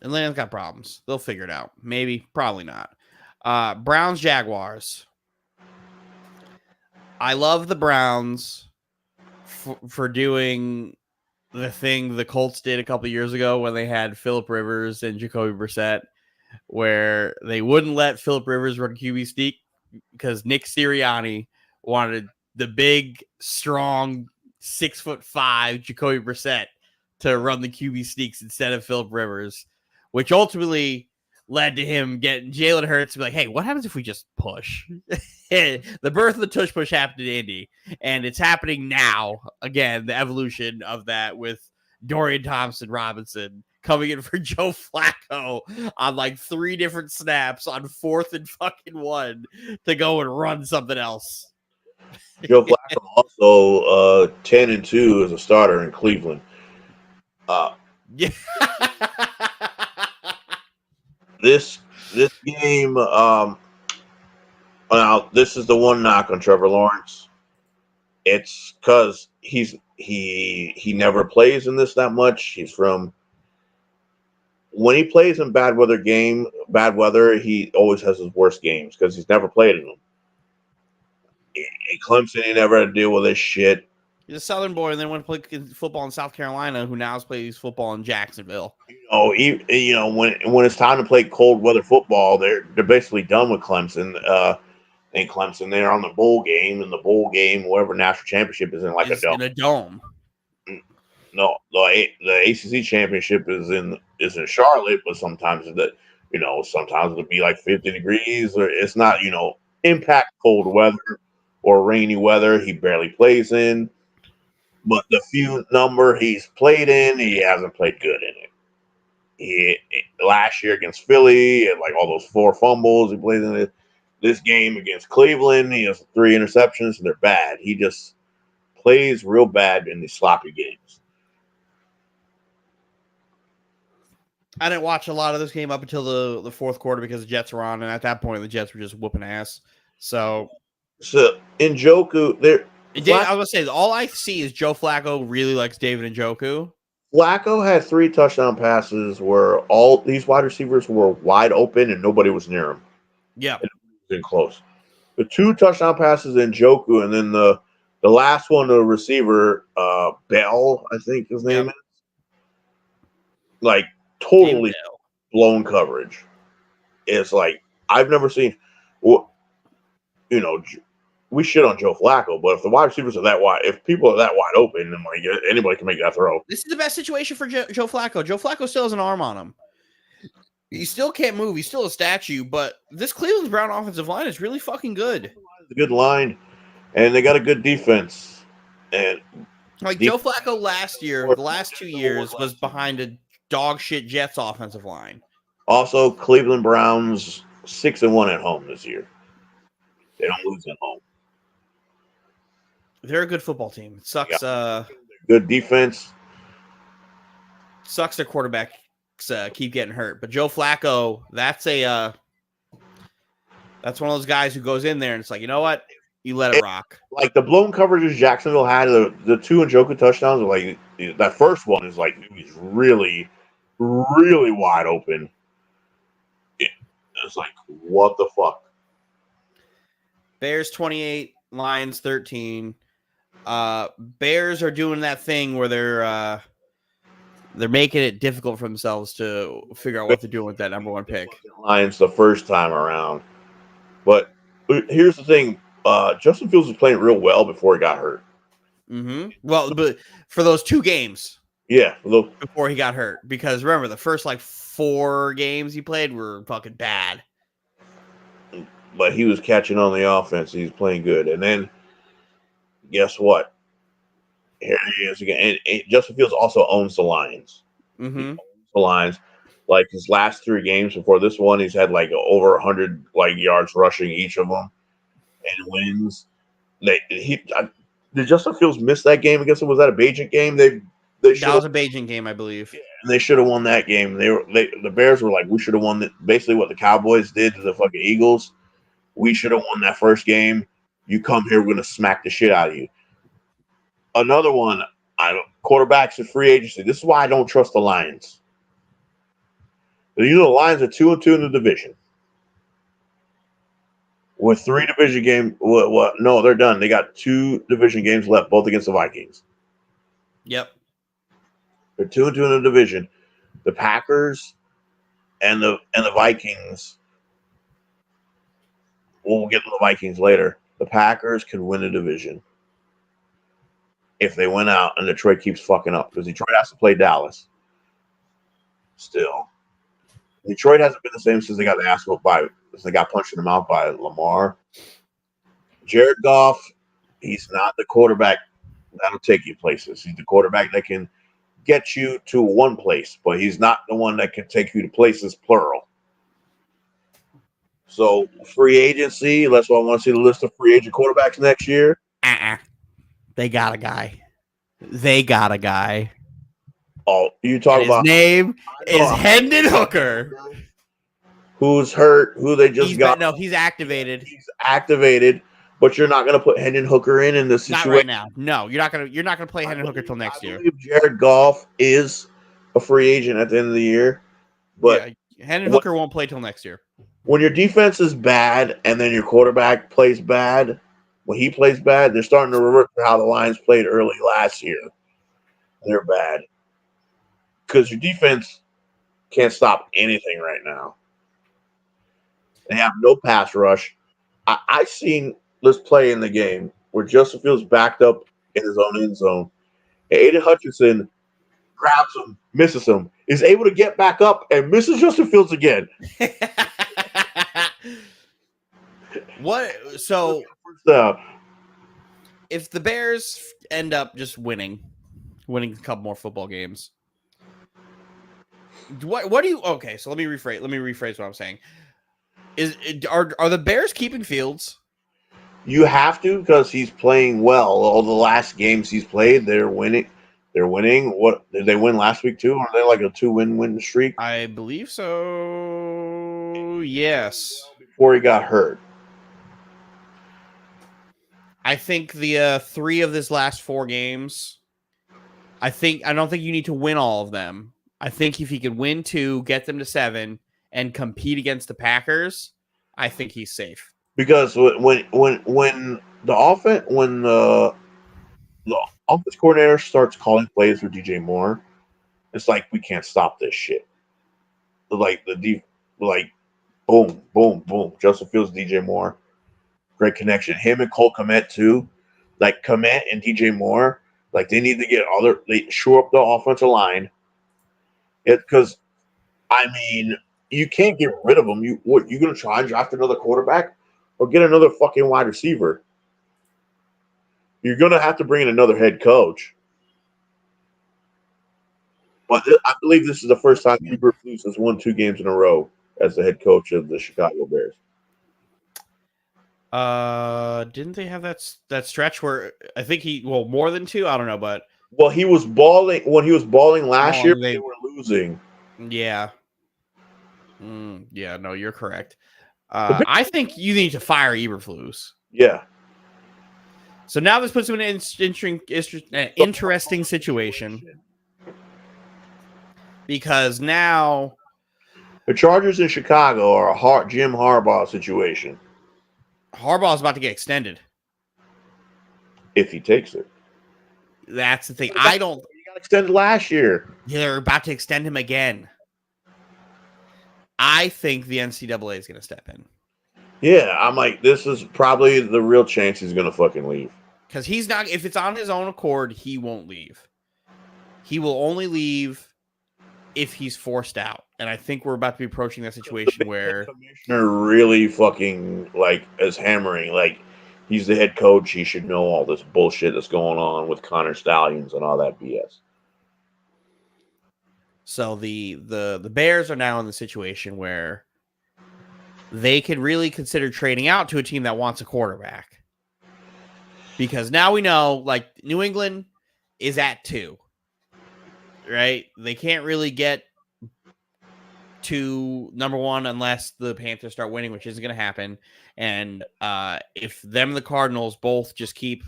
Atlanta's got problems. They'll figure it out. Maybe, probably not. Browns, Jaguars. I love the Browns for doing the thing the Colts did a couple years ago when they had Phillip Rivers and Jacoby Brissett, where they wouldn't let Phillip Rivers run QB sneak because Nick Sirianni wanted the big, strong, 6'5" Jacoby Brissett to run the QB sneaks instead of Phillip Rivers, which ultimately led to him getting Jalen Hurts to be like, hey, what happens if we just push? The birth of the tush push happened in Indy, and it's happening now. Again, the evolution of that with Dorian Thompson-Robinson coming in for Joe Flacco on like 3 different snaps on 4th and fucking 1 to go and run something else. Joe Flacco also 10-2 as a starter in Cleveland. Yeah. This game, now this is the one knock on Trevor Lawrence. It's because he never plays in this that much. He's from when he plays in bad weather, he always has his worst games because he's never played in them. In Clemson, he never had to deal with this shit. He's a Southern boy and then went to play football in South Carolina, who now plays football in Jacksonville. When it's time to play cold weather football, they're basically done with Clemson. In Clemson, they're on the bowl game, and the bowl game, whatever national championship is in like a dome. In a dome. No, the ACC championship is in Charlotte, but sometimes sometimes it'll be like 50 degrees, or it's not impact cold weather or rainy weather. He barely plays in, but the few number he's played in, he hasn't played good in it. Last year against Philly, and like all those 4 fumbles he played in it. This game against Cleveland, he has 3 interceptions, and they're bad. He just plays real bad in these sloppy games. I didn't watch a lot of this game up until the fourth quarter because the Jets were on, and at that point, the Jets were just whooping ass. So Njoku, I was gonna say all I see is Joe Flacco really likes David Njoku. Flacco had 3 touchdown passes where all these wide receivers were wide open and nobody was near him. Yeah, it was close. The 2 touchdown passes in Njoku, and then the last one, the receiver, Bell, I think his name is, like totally blown coverage. It's like I've never seen. We shit on Joe Flacco, but if the wide receivers are that wide, if people are that wide open, then like anybody can make that throw. This is the best situation for Joe Flacco. Joe Flacco still has an arm on him. He still can't move. He's still a statue, but this Cleveland Brown offensive line is really fucking good. It's a good line, and they got a good defense. And like Joe Flacco last year, the last 2 years was behind a dog shit Jets offensive line. Also, Cleveland Browns 6-1 at home this year. They don't lose at home. They're a good football team. It sucks. Yeah. Good defense. Sucks their quarterbacks keep getting hurt. But Joe Flacco, that's one of those guys who goes in there and it's like, you know what? You let it rock. Like the blown coverages Jacksonville had, the 2 Njoku touchdowns, are like that first one is like he's really, really wide open. It's like, what the fuck? Bears 28, Lions 13. Bears are doing that thing where they're making it difficult for themselves to figure out what they're doing with that number one pick. Lions the first time around. But here's the thing. Justin Fields was playing real well before he got hurt. Mm-hmm. Well, but for those 2 games. Yeah. Before he got hurt. Because remember, the first 4 games he played were fucking bad. But he was catching on the offense. He's playing good. And then, guess what? Here he is again. And Justin Fields also owns the Lions. Mm-hmm. He owns the Lions. Like his last 3 games before this one, he's had over 100 yards rushing each of them, and wins. Did Justin Fields miss that game against him? Was that a Bajent game? That was a Bajent game, I believe. Yeah, and they should have won that game. The Bears were like, we should have won basically what the Cowboys did to the fucking Eagles. We should have won that first game. You come here, we're gonna smack the shit out of you. Another one, quarterbacks and free agency. This is why I don't trust the Lions. The Lions are 2-2 in the division. With 3 division games, no, they're done. They got 2 division games left, both against the Vikings. Yep. They're 2-2 in the division. The Packers and the Vikings. We'll get to the Vikings later. The Packers can win the division if they win out and Detroit keeps fucking up, because Detroit has to play Dallas. Still, Detroit hasn't been the same since they got the ass whooped since they got punched in the mouth by Lamar. Jared Goff, he's not the quarterback that'll take you places. He's the quarterback that can get you to one place, but he's not the one that can take you to places, plural. So free agency, that's why I want to see the list of free agent quarterbacks next year. They got a guy. Oh, you talk about his name is Hendon Hooker. Who's hurt? Who they just got? No, he's activated. He's activated, but you're not going to put Hendon Hooker in the situation. Not right now. No, you're not gonna play Hendon Hooker till next year. Jared Goff is a free agent at the end of the year, but Hendon Hooker won't play till next year. When your defense is bad and then your quarterback plays bad, when he plays bad, they're starting to revert to how the Lions played early last year. They're bad because your defense can't stop anything right now. They have no pass rush. I seen this play in the game where Justin Fields backed up in his own end zone. Aiden Hutchinson grabs him, misses him, is able to get back up and misses Justin Fields again. What? So if the Bears end up just winning a couple more football games, what do you? Okay, so let me rephrase what I'm saying. Are the Bears keeping Fields? You have to, because he's playing well. All the last games he's played, they're winning. They're winning. What did they win last week too? Are they like a 2-win streak? I believe so. Yes. Before he got hurt. I think the 3 of this last 4 games. I don't think you need to win all of them. I think if he could win 2, get them to 7, and compete against the Packers, I think he's safe. Because when the offense coordinator starts calling plays for DJ Moore, it's like we can't stop this shit. Like boom, boom, boom. Justin Fields, DJ Moore, great connection. Him and Cole Kmet too. Like Kmet and DJ Moore, like they need to get they shore up the offensive line. Because you can't get rid of them. You gonna try and draft another quarterback or get another fucking wide receiver? You're gonna have to bring in another head coach. But I believe this is the first time Eberflus has won 2 games in a row as the head coach of the Chicago Bears. Didn't they have that stretch where I think more than 2? I don't know, but he was balling when he was balling last year. They were losing. Yeah. Yeah. No, you're correct. I think you need to fire Eberflus. Yeah. So now this puts him in an interesting situation. Because now the Chargers in Chicago are a Jim Harbaugh situation. Harbaugh's about to get extended. if he takes it. That's the thing. You got extended last year. They're about to extend him again. I think the NCAA is going to step in. Yeah, I'm like, this is probably the real chance he's going to fucking leave. Because he's not, if it's on his own accord, he won't leave. He will only leave if he's forced out. And I think we're about to be approaching that situation where the commissioner really fucking like is hammering, like he's the head coach, he should know all this bullshit that's going on with Connor Stallions and all that BS. So the Bears are now in the situation where they could really consider trading out to a team that wants a quarterback. Because now we know, like, New England is at 2. Right? They can't really get to number 1 unless the Panthers start winning, which isn't going to happen. And if them and the Cardinals both just keep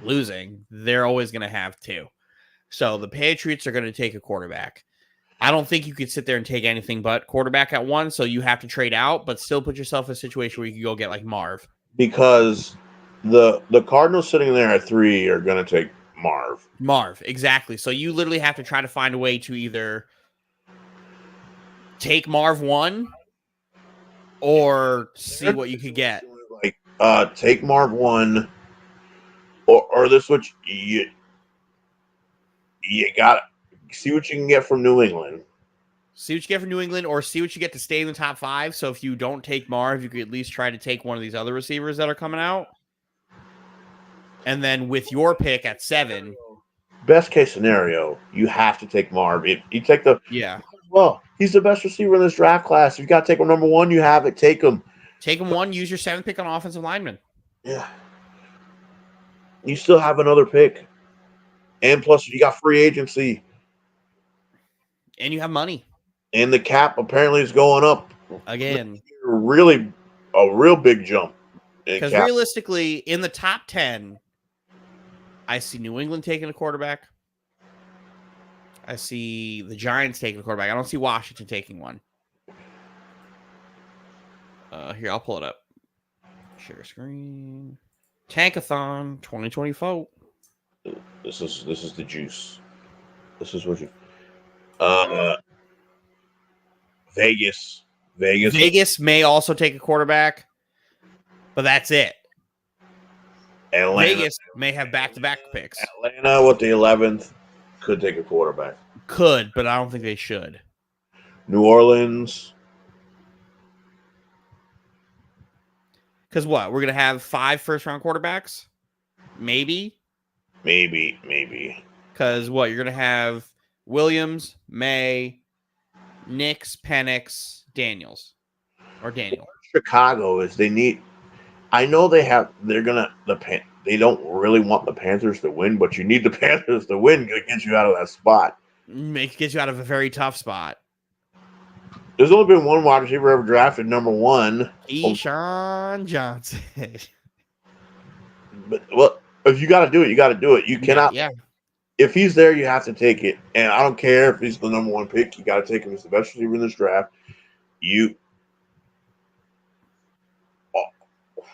losing, they're always going to have 2. So the Patriots are going to take a quarterback. I don't think you could sit there and take anything but quarterback at 1, so you have to trade out, but still put yourself in a situation where you can go get like Marv. Because the Cardinals sitting there at 3 are going to take Marv, exactly. So you literally have to try to find a way to either take Marv 1 or see what you could get. Like, take Marv 1, or this what you got to see what you can get from New England. See what you get from New England, or see what you get to stay in the top 5. So if you don't take Marv, you could at least try to take one of these other receivers that are coming out. And then with your pick at 7, best case scenario, you have to take Marv. If you take well, he's the best receiver in this draft class. If you got to take him number 1, you have it. Take him. Take him 1. Use your 7th pick on offensive lineman. Yeah. You still have another pick, and plus you got free agency, and you have money, and the cap apparently is going up again. Really, a real big jump. Because realistically, in the top 10. I see New England taking a quarterback. I see the Giants taking a quarterback. I don't see Washington taking one. Here, I'll pull it up. Share screen. Tankathon 2024. This is the juice. This is what you. Vegas may also take a quarterback, but that's it. Vegas may have back-to-back picks. Atlanta with the 11th could take a quarterback. Could, but I don't think they should. New Orleans. Because what? We're going to have 5 first-round quarterbacks? Maybe. Because what? You're going to have Williams, May, Nix, Penix, Daniels. Or Daniel. Chicago is they need... I know they don't really want the Panthers to win, but you need the Panthers to win to get you out of that spot. Get you out of a very tough spot. There's only been one wide receiver ever drafted number 1. Keyshawn Johnson. But well, if you got to do it, you got to do it. You cannot. Yeah. If he's there, you have to take it. And I don't care if he's the number 1 pick. You got to take him. He's the best receiver in this draft.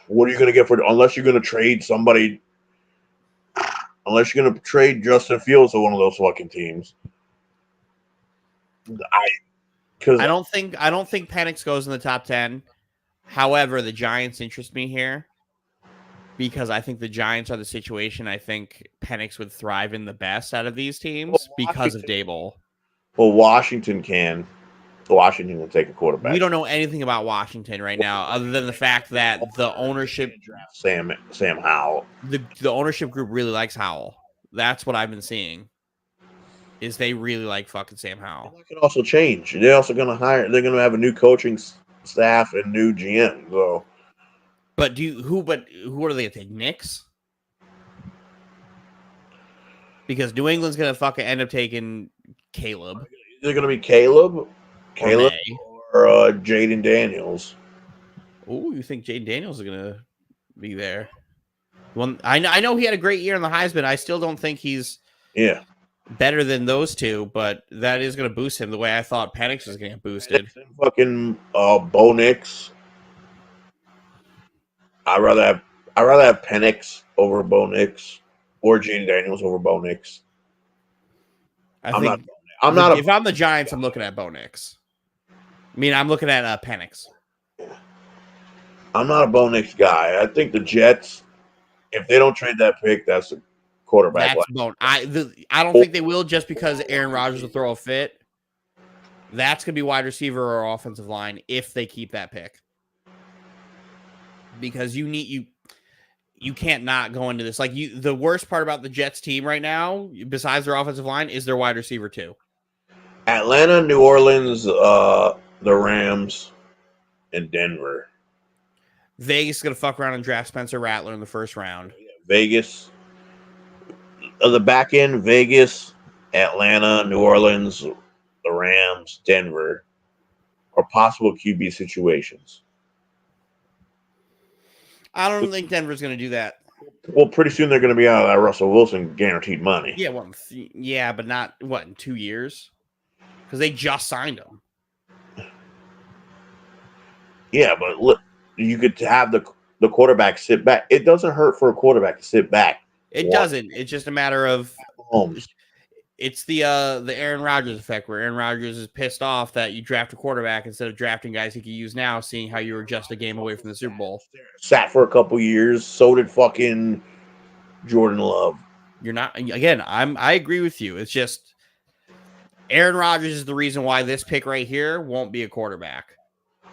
What are you going to get for it? Unless you're going to trade somebody. Unless you're going to trade Justin Fields to one of those fucking teams. I don't think Penix goes in the top 10. However, the Giants interest me here because I think the Giants are the situation I think Penix would thrive in the best out of these teams because of Daboll. Well, Washington can take a quarterback. We don't know anything about Washington right now, other than the fact that the ownership Sam Howell. The ownership group really likes Howell. That's what I've been seeing. Is they really like fucking Sam Howell. That could also change. They're also going to hire. They're going to have a new coaching staff and new GM. So, but who are they going to take? Knicks? Because New England's going to fucking end up taking Caleb. Is it going to be Caleb or Jaden Daniels? Oh, you think Jaden Daniels is going to be there? I know he had a great year in the Heisman. I still don't think he's better than those two, but that is going to boost him the way I thought Penix was going to get boosted. Fucking Bo Nix. I'd rather have I'd rather have Penix over Bo Nix or Gene Daniels over Bo Nix. I I'm not. think I'm not if I'm the Giants, I'm looking at Bo Nix. I mean, I'm looking at Penix. I'm not a Bo Nix guy. I think the Jets, if they don't trade that pick, that's a quarterback. That's Bone. I don't think they will just because Aaron Rodgers will throw a fit. That's going to be wide receiver or offensive line if they keep that pick. Because you can't not go into this. Like the worst part about the Jets team right now, besides their offensive line, is their wide receiver too. Atlanta, New Orleans, the Rams, and Denver. Vegas is going to fuck around and draft Spencer Rattler in the first round. Vegas, the back end, Vegas, Atlanta, New Orleans, the Rams, Denver, are possible QB situations. I don't think Denver's going to do that. Well, pretty soon they're going to be out of that Russell Wilson guaranteed money. Yeah, well, yeah, but not in 2 years because they just signed him. Yeah, but look, you could have the quarterback sit back. It doesn't hurt for a quarterback to sit back. It doesn't. It's just a matter of Holmes. It's the Aaron Rodgers effect, where Aaron Rodgers is pissed off that you draft a quarterback instead of drafting guys he could use now, seeing how you were just a game away from the Super Bowl. Sat for a couple years. So did fucking Jordan Love. You're not. Again, I agree with you. It's just Aaron Rodgers is the reason why this pick right here won't be a quarterback.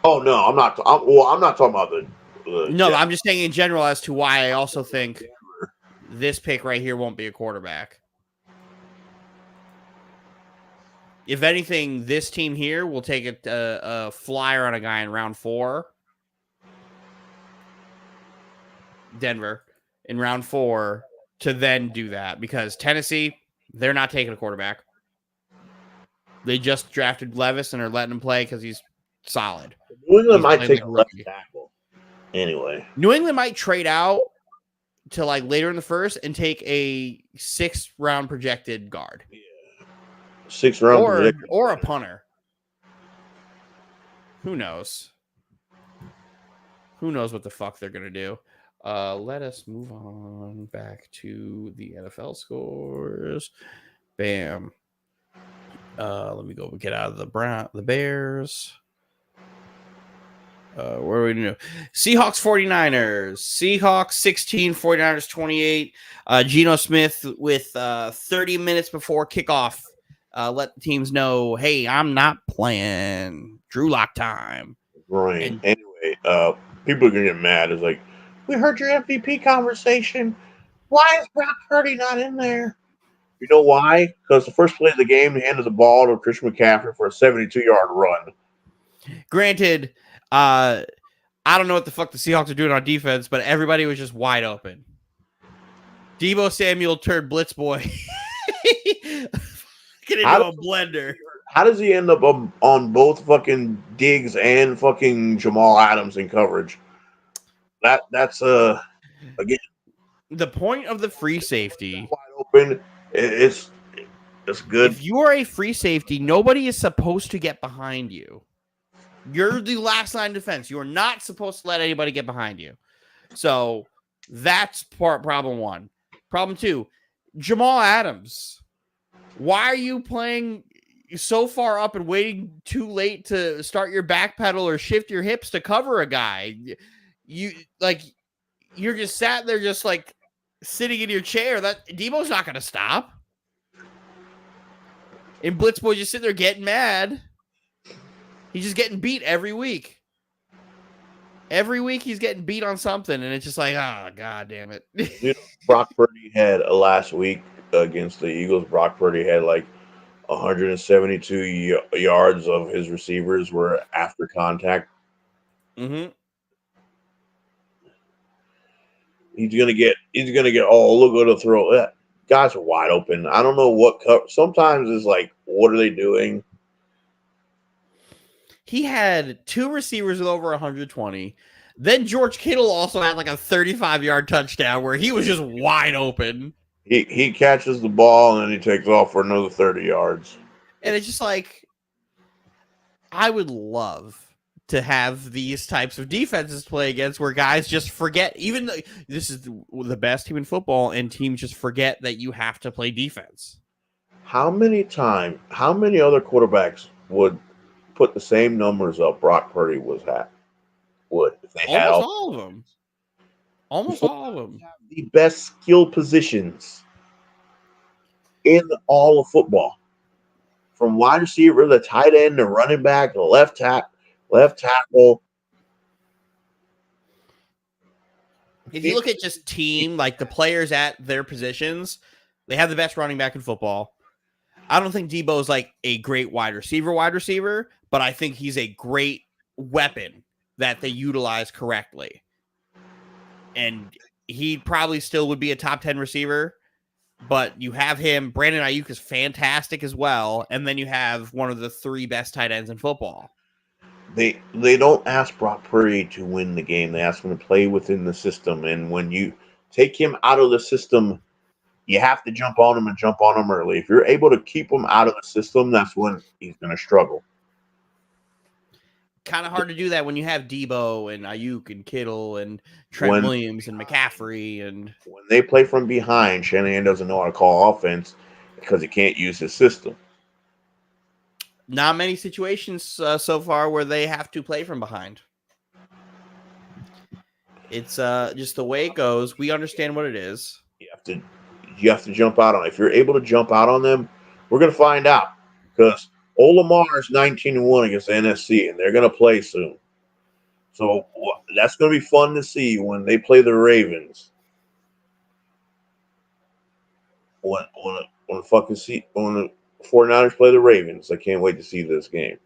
Oh no, I'm not. I'm not talking about the. No, I'm just saying in general as to why I also think this pick right here won't be a quarterback. If anything, this team here will take a flyer on a guy in round 4. Denver in round 4 to then do that because Tennessee, they're not taking a quarterback. They just drafted Levis and are letting him play because he's solid. New England might take a left tackle. Anyway, New England might trade out to like later in the first and take a 6th round projected guard. Yeah. 6th round or a punter. Who knows? Who knows what the fuck they're gonna do? Let us move on back to the NFL scores. Bam. Let me go get out of the Bears. Where are we going? Seahawks 49ers. Seahawks 16, 49ers 28. Geno Smith with 30 minutes before kickoff. Let the teams know, hey, I'm not playing. Drew Lock time. Right. Anyway, people are going to get mad. It's like, we heard your MVP conversation. Why is Brock Purdy not in there? You know why? Because the first play of the game, he handed the ball to Christian McCaffrey for a 72-yard run. Granted, I don't know what the fuck the Seahawks are doing on defense, but everybody was just wide open. Deebo Samuel turned blitz boy. Get into a blender. How does he end up on both fucking Diggs and fucking Jamal Adams in coverage? That's again the point of the free safety. Wide open. It's good. If you are a free safety, nobody is supposed to get behind you. You're the last line defense. You are not supposed to let anybody get behind you. So that's problem 1. Problem 2, Jamal Adams. Why are you playing so far up and waiting too late to start your back pedal or shift your hips to cover a guy? You're just sat there just like sitting in your chair. That Debo's not going to stop. And Blitz Boy just sitting there getting mad. He's just getting beat every week. Every week he's getting beat on something, and it's just like, oh, God damn it. You know, Brock Purdy had last week against the Eagles. Brock Purdy had like 172 yards of his receivers were after contact. Mm-hmm. He's gonna get. Oh, look at the throw. That guys are wide open. I don't know what cover. Sometimes it's like, what are they doing? He had 2 receivers with over 120. Then George Kittle also had like a 35-yard touchdown where he was just wide open. He catches the ball and then he takes off for another 30 yards. And it's just like, I would love to have these types of defenses to play against where guys just forget, even though this is the best team in football, and teams just forget that you have to play defense. How many other quarterbacks would put the same numbers up Brock Purdy would if they had Almost all of them. Almost all of them. The best skill positions in all of football. From wide receiver, the tight end, the running back, the left tackle. If you look at just team, like the players at their positions, they have the best running back in football. I don't think Debo is like a great wide receiver, but I think he's a great weapon that they utilize correctly. And he probably still would be a top 10 receiver, but you have him. Brandon Ayuk is fantastic as well. And then you have one of the 3 best tight ends in football. They don't ask Brock Purdy to win the game. They ask him to play within the system. And when you take him out of the system, you have to jump on him early. If you're able to keep him out of the system, that's when he's going to struggle. Kind of hard to do that when you have Debo and Ayuk and Kittle and Trent Williams and McCaffrey. And when they play from behind, Shanahan doesn't know how to call offense because he can't use his system. Not many situations so far where they have to play from behind. It's just the way it goes. We understand what it is. You have to jump out on it. If you're able to jump out on them, we're going to find out because Lamar is 19-1 against the NFC, and they're going to play soon. So that's going to be fun to see when they play the Ravens. When the 49ers play the Ravens, I can't wait to see this game.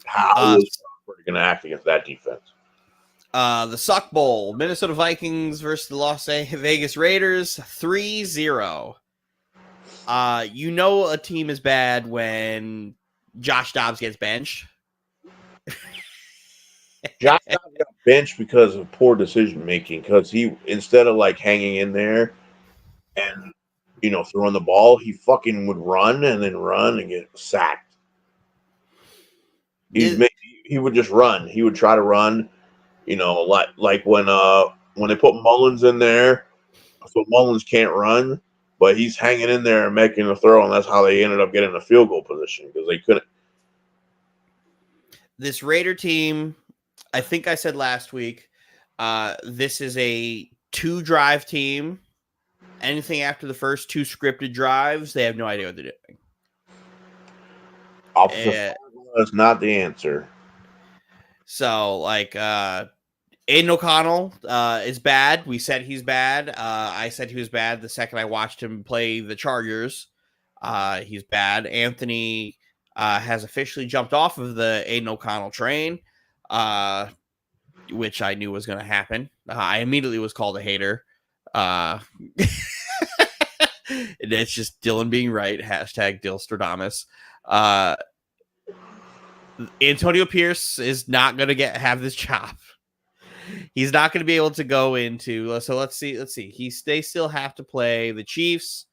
How is Brock going to act against that defense? The Suck Bowl, Minnesota Vikings versus the Las Vegas Raiders, 3-0. You know a team is bad when Josh Dobbs gets benched. Josh Dobbs got benched because of poor decision making. Because he, instead of like hanging in there and throwing the ball, he fucking would run and get sacked. He would just run. He would try to run. Like when they put Mullins in there, so Mullins can't run, but he's hanging in there and making a throw, and that's how they ended up getting a field goal position because they couldn't. This Raider team, I think I said last week, this is a 2-drive team. Anything after the first 2 scripted drives, they have no idea what they're doing. Offensive is not the answer. So, like, Aiden O'Connell is bad. We said he's bad. I said he was bad the second I watched him play the Chargers. He's bad. Anthony has officially jumped off of the Aiden O'Connell train, which I knew was going to happen. I immediately was called a hater. It's just Dylan being right. Hashtag Dillstradamus. Antonio Pierce is not going to have this job. He's not going to be able to go into. So let's see. They still have to play the Chiefs,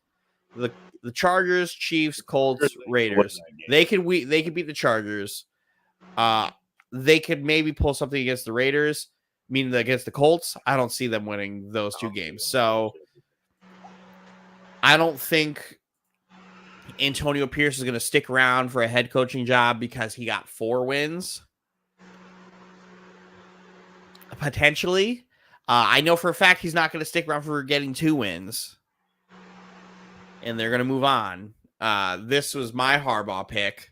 the Chargers, Chiefs, Colts, Raiders. They could beat the Chargers. They could maybe pull something against the Raiders, meaning against the Colts. I don't see them winning those 2 games. So I don't think Antonio Pierce is going to stick around for a head coaching job because he got 4 wins. Potentially. I know for a fact he's not going to stick around for getting 2 wins. And they're going to move on. This was my Harbaugh pick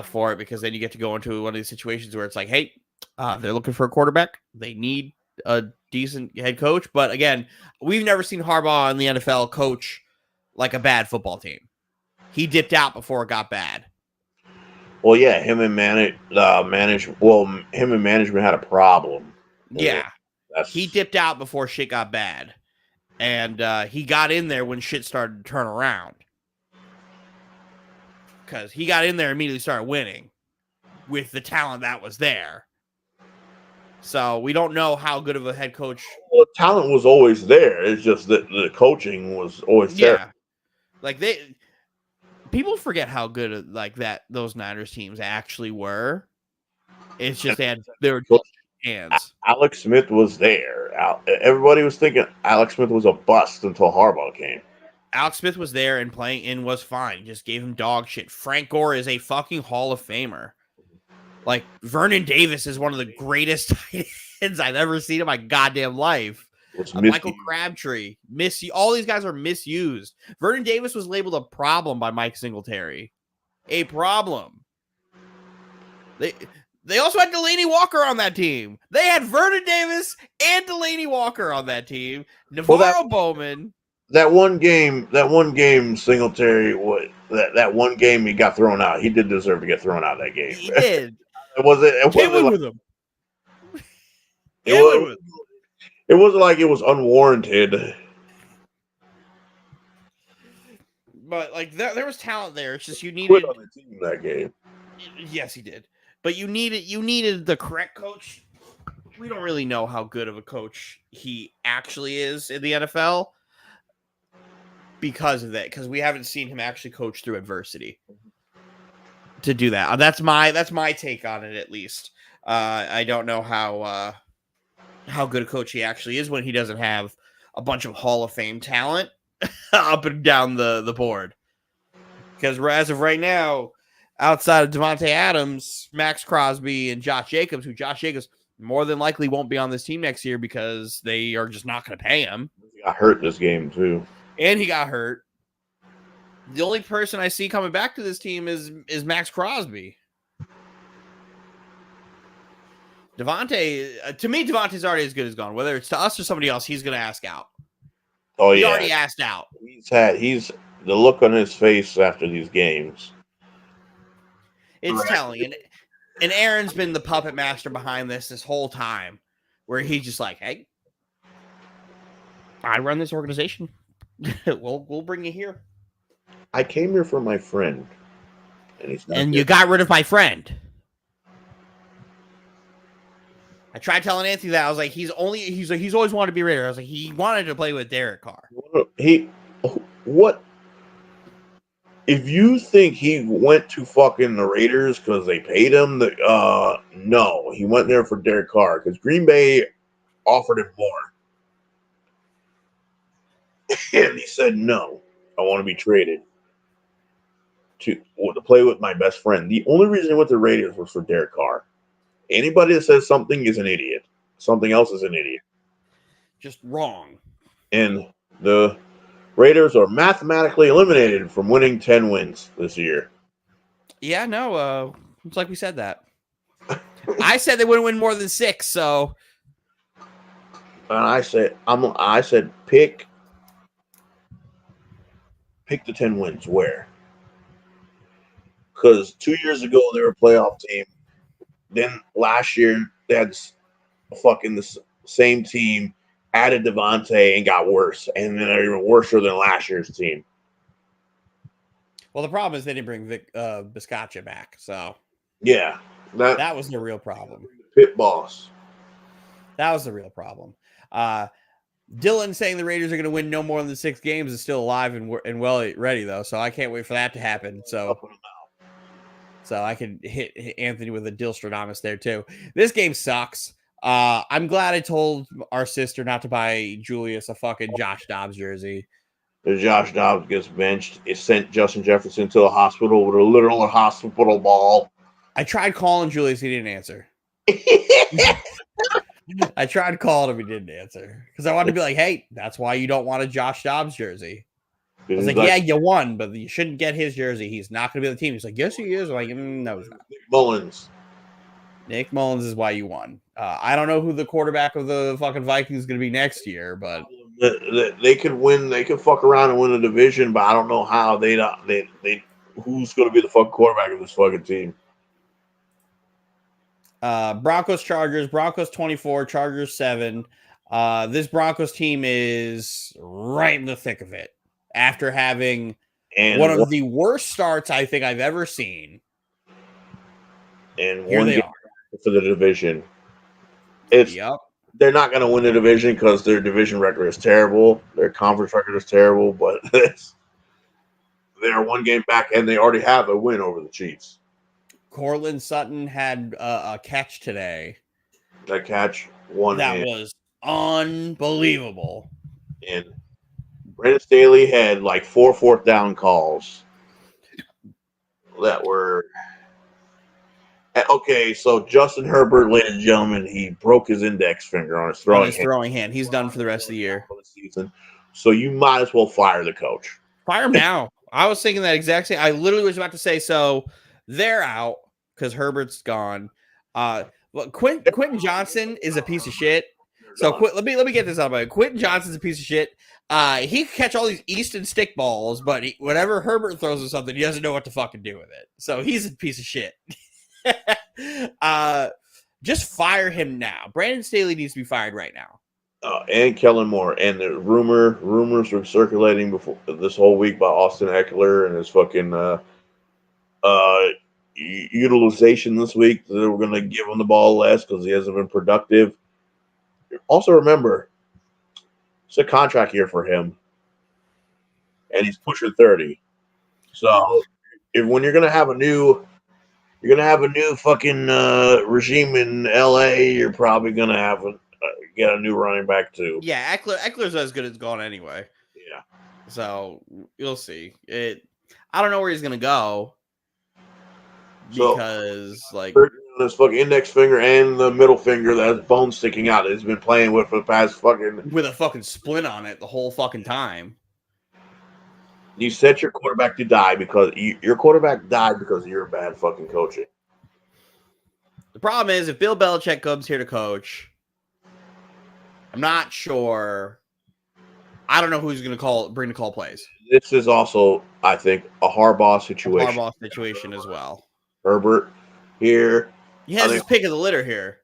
for it because then you get to go into one of these situations where it's like, hey, they're looking for a quarterback. They need a decent head coach. But again, we've never seen Harbaugh in the NFL coach like a bad football team. He dipped out before it got bad. Well, yeah, him and management had a problem. Yeah. He dipped out before shit got bad. And he got in there when shit started to turn around. Because he got in there and immediately started winning with the talent that was there. So we don't know how good of a head coach. Well, talent was always there. It's just that the coaching was always there. Yeah. Like people forget how good like that those Niners teams actually were. It's just they were hands. Alex Smith was there. Everybody was thinking Alex Smith was a bust until Harbaugh came. Alex Smith was there and playing and was fine. Just gave him dog shit. Frank Gore is a fucking Hall of Famer. Like, Vernon Davis is one of the greatest tight ends I've ever seen in my goddamn life. Michael Crabtree. All these guys are misused. Vernon Davis was labeled a problem by Mike Singletary. A problem. They also had Delaney Walker on that team. They had Vernon Davis and Delaney Walker on that team. Navarro Bowman. That one game, Singletary, that one game he got thrown out. He did deserve to get thrown out that game. He did. It wasn't with him. It wasn't like it was unwarranted. But like there was talent there. It's just you needed on the team that game. Yes, he did. But you needed the correct coach. We don't really know how good of a coach he actually is in the NFL because of that. Because we haven't seen him actually coach through adversity. To do that, that's my take on it. At least I don't know how good a coach he actually is when he doesn't have a bunch of Hall of Fame talent up and down the board. Because as of right now, outside of Devontae Adams, Max Crosby, and Josh Jacobs, who Josh Jacobs more than likely won't be on this team next year because they are just not going to pay him. He got hurt this game too, and he got hurt. The only person I see coming back to this team is Max Crosby. Devontae, to me, Devontae's already as good as gone. Whether it's to us or somebody else, he's going to ask out. Oh, he already asked out. He's the look on his face after these games. It's telling. And Aaron's been the puppet master behind this whole time, where he's just like, hey, I run this organization. We'll bring you here. I came here for my friend. And you got rid of my friend. I tried telling Anthony that. I was like, he's always wanted to be Raider. I was like, he wanted to play with Derek Carr. What? If you think he went to fucking the Raiders because they paid him, no. He went there for Derek Carr because Green Bay offered him more. And he said, no, I want to be traded to play with my best friend. The only reason he went to the Raiders was for Derek Carr. Anybody that says something is an idiot. Something else is an idiot. Just wrong. And the Raiders are mathematically eliminated from winning 10 wins this year. Yeah, no, it's like we said that. I said they wouldn't win more than 6, so. And I said pick the 10 wins. Where? Because 2 years ago they were a playoff team. Then last year they had fucking the same team, added Devontae and got worse, and then they're even worse than last year's team. Well, the problem is they didn't bring Biscaccia back, so yeah, that was the real problem. Pit boss. That was the real problem. Dylan saying the Raiders are going to win no more than 6 games is still alive and well ready though, so I can't wait for that to happen. So I can hit Anthony with a Dilstradamus there too. This game sucks. I'm glad I told our sister not to buy Julius a fucking Josh Dobbs jersey. If Josh Dobbs gets benched, it sent Justin Jefferson to a hospital with a literal hospital ball. I tried calling Julius. He didn't answer. I tried calling him. He didn't answer. Because I wanted to be like, hey, that's why you don't want a Josh Dobbs jersey. I was like, yeah, you won, but you shouldn't get his jersey. He's not going to be on the team. He's like, yes, he is. I'm like, no, he's not. Nick Mullins is why you won. I don't know who the quarterback of the fucking Vikings is going to be next year, but they could win. They could fuck around and win the division, but I don't know how. Who's going to be the fucking quarterback of this fucking team? Broncos, Chargers. Broncos 24, Chargers 7. This Broncos team is right in the thick of it after having one of the worst starts I think I've ever seen. And here they are for the division. They're not going to win the division because their division record is terrible. Their conference record is terrible, but they're one game back, and they already have a win over the Chiefs. Cortland Sutton had a catch today. That catch one that was unbelievable. And Brandon Staley had like 4 fourth down calls that were okay. So Justin Herbert, ladies and gentlemen, he broke his index finger on his throwing hand. He's done for the rest of the year. Season. So you might as well fire the coach. Fire him now. I was thinking that exact same. I literally was about to say, so they're out because Herbert's gone. Quentin Johnson is a piece of shit. So let me get this out of my way. Quentin Johnson's a piece of shit. He can catch all these Easton stick balls, but whenever Herbert throws him something, he doesn't know what to fucking do with it. So he's a piece of shit. Just fire him now. Brandon Staley needs to be fired right now. And Kellen Moore. And the rumors were circulating before this whole week by Austin Eckler and his fucking utilization this week. They were going to give him the ball less because he hasn't been productive. Also remember, it's a contract year for him, and he's pushing 30. So when you're gonna have a new fucking regime in LA, you're probably gonna have get a new running back too. Yeah, Eckler's as good as gone anyway. Yeah. So you'll see. I don't know where he's gonna go because this fucking index finger and the middle finger that has bone sticking out. He's been playing with for the past fucking with a fucking splint on it the whole fucking time. You set your quarterback to die because your quarterback died because of your bad fucking coaching. The problem is if Bill Belichick comes here to coach, I'm not sure. I don't know who's going to bring the call plays. This is also, I think, a Harbaugh situation. A Harbaugh situation as well. Herbert here. He has his pick of the litter here.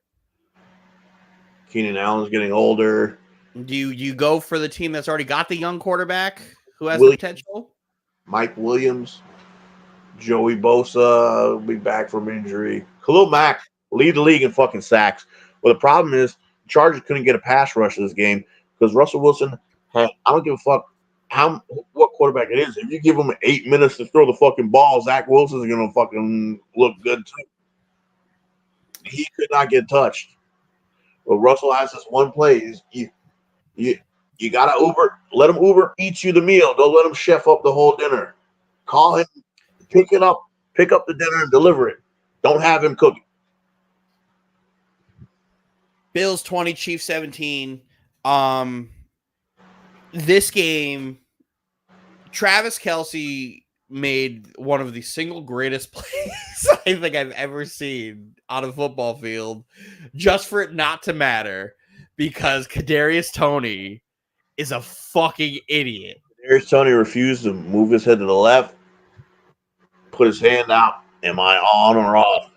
Keenan Allen's getting older. Do you go for the team that's already got the young quarterback who has the potential? Mike Williams, Joey Bosa will be back from injury. Khalil Mack lead the league in fucking sacks. Well, the problem is the Chargers couldn't get a pass rush this game because Russell Wilson I don't give a fuck what quarterback it is. If you give him 8 minutes to throw the fucking ball, Zach Wilson's gonna fucking look good too. He could not get touched. But Russell has this one play. You gotta let him Uber eat you the meal. Don't let him chef up the whole dinner. Call him, pick up the dinner and deliver it. Don't have him cook it. Bills 20, Chiefs 17. This game, Travis Kelce made one of the single greatest plays I think I've ever seen on a football field, just for it not to matter, because Kadarius Toney is a fucking idiot. Kadarius Toney refused to move his head to the left, put his hand out. Am I on or off?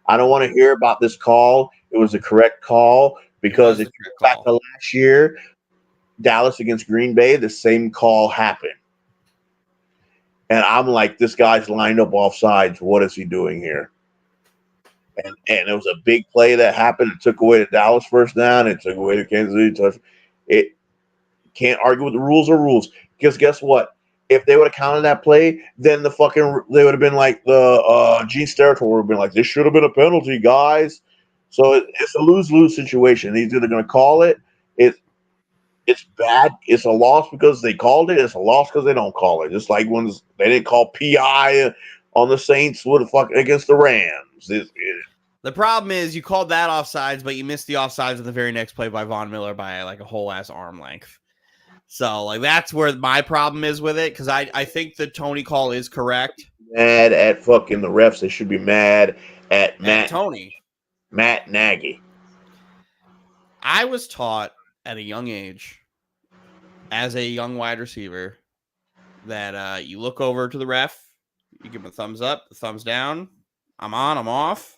I don't want to hear about this call. It was the correct call because if you go back to last year, Dallas against Green Bay, the same call happened. And I'm like, this guy's lined up off sides. What is he doing here? And it was a big play that happened. It took away the Dallas first down. It took away the Kansas City touchdown. It can't argue with the rules are rules. Because guess what? If they would have counted that play, then they would have been like the Gene Steratore would have been like, this should have been a penalty, guys. So it's a lose-lose situation. He's either going to call it. It's bad. It's a loss because they called it. It's a loss because they don't call it. Just like when they didn't call PI on the Saints against the Rams. The problem is you called that offsides, but you missed the offsides in the very next play by Von Miller by like a whole ass arm length. So like that's where my problem is with it, because I think the Toney call is correct. Mad at fucking the refs. They should be mad at Matt Nagy. I was taught at a young age, as a young wide receiver, that you look over to the ref, you give him a thumbs up, a thumbs down, I'm on, I'm off,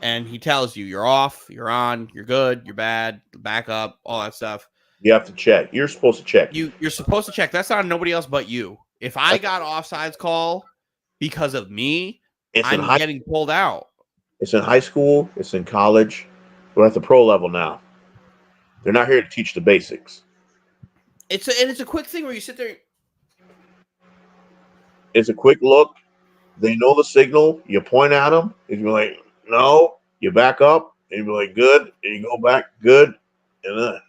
and he tells you you're off, you're on, you're good, you're bad, back up, all that stuff. You have to check. You're supposed to check. You're supposed to check. That's on nobody else but you. If I got offsides call because of me, I'm getting pulled out. It's in high school. It's in college. We're at the pro level now. They're not here to teach the basics. It's a quick thing where you sit there. It's a quick look. They know the signal. You point at them, and you're like, no. You back up, and you're like, good. And you go back, good. And then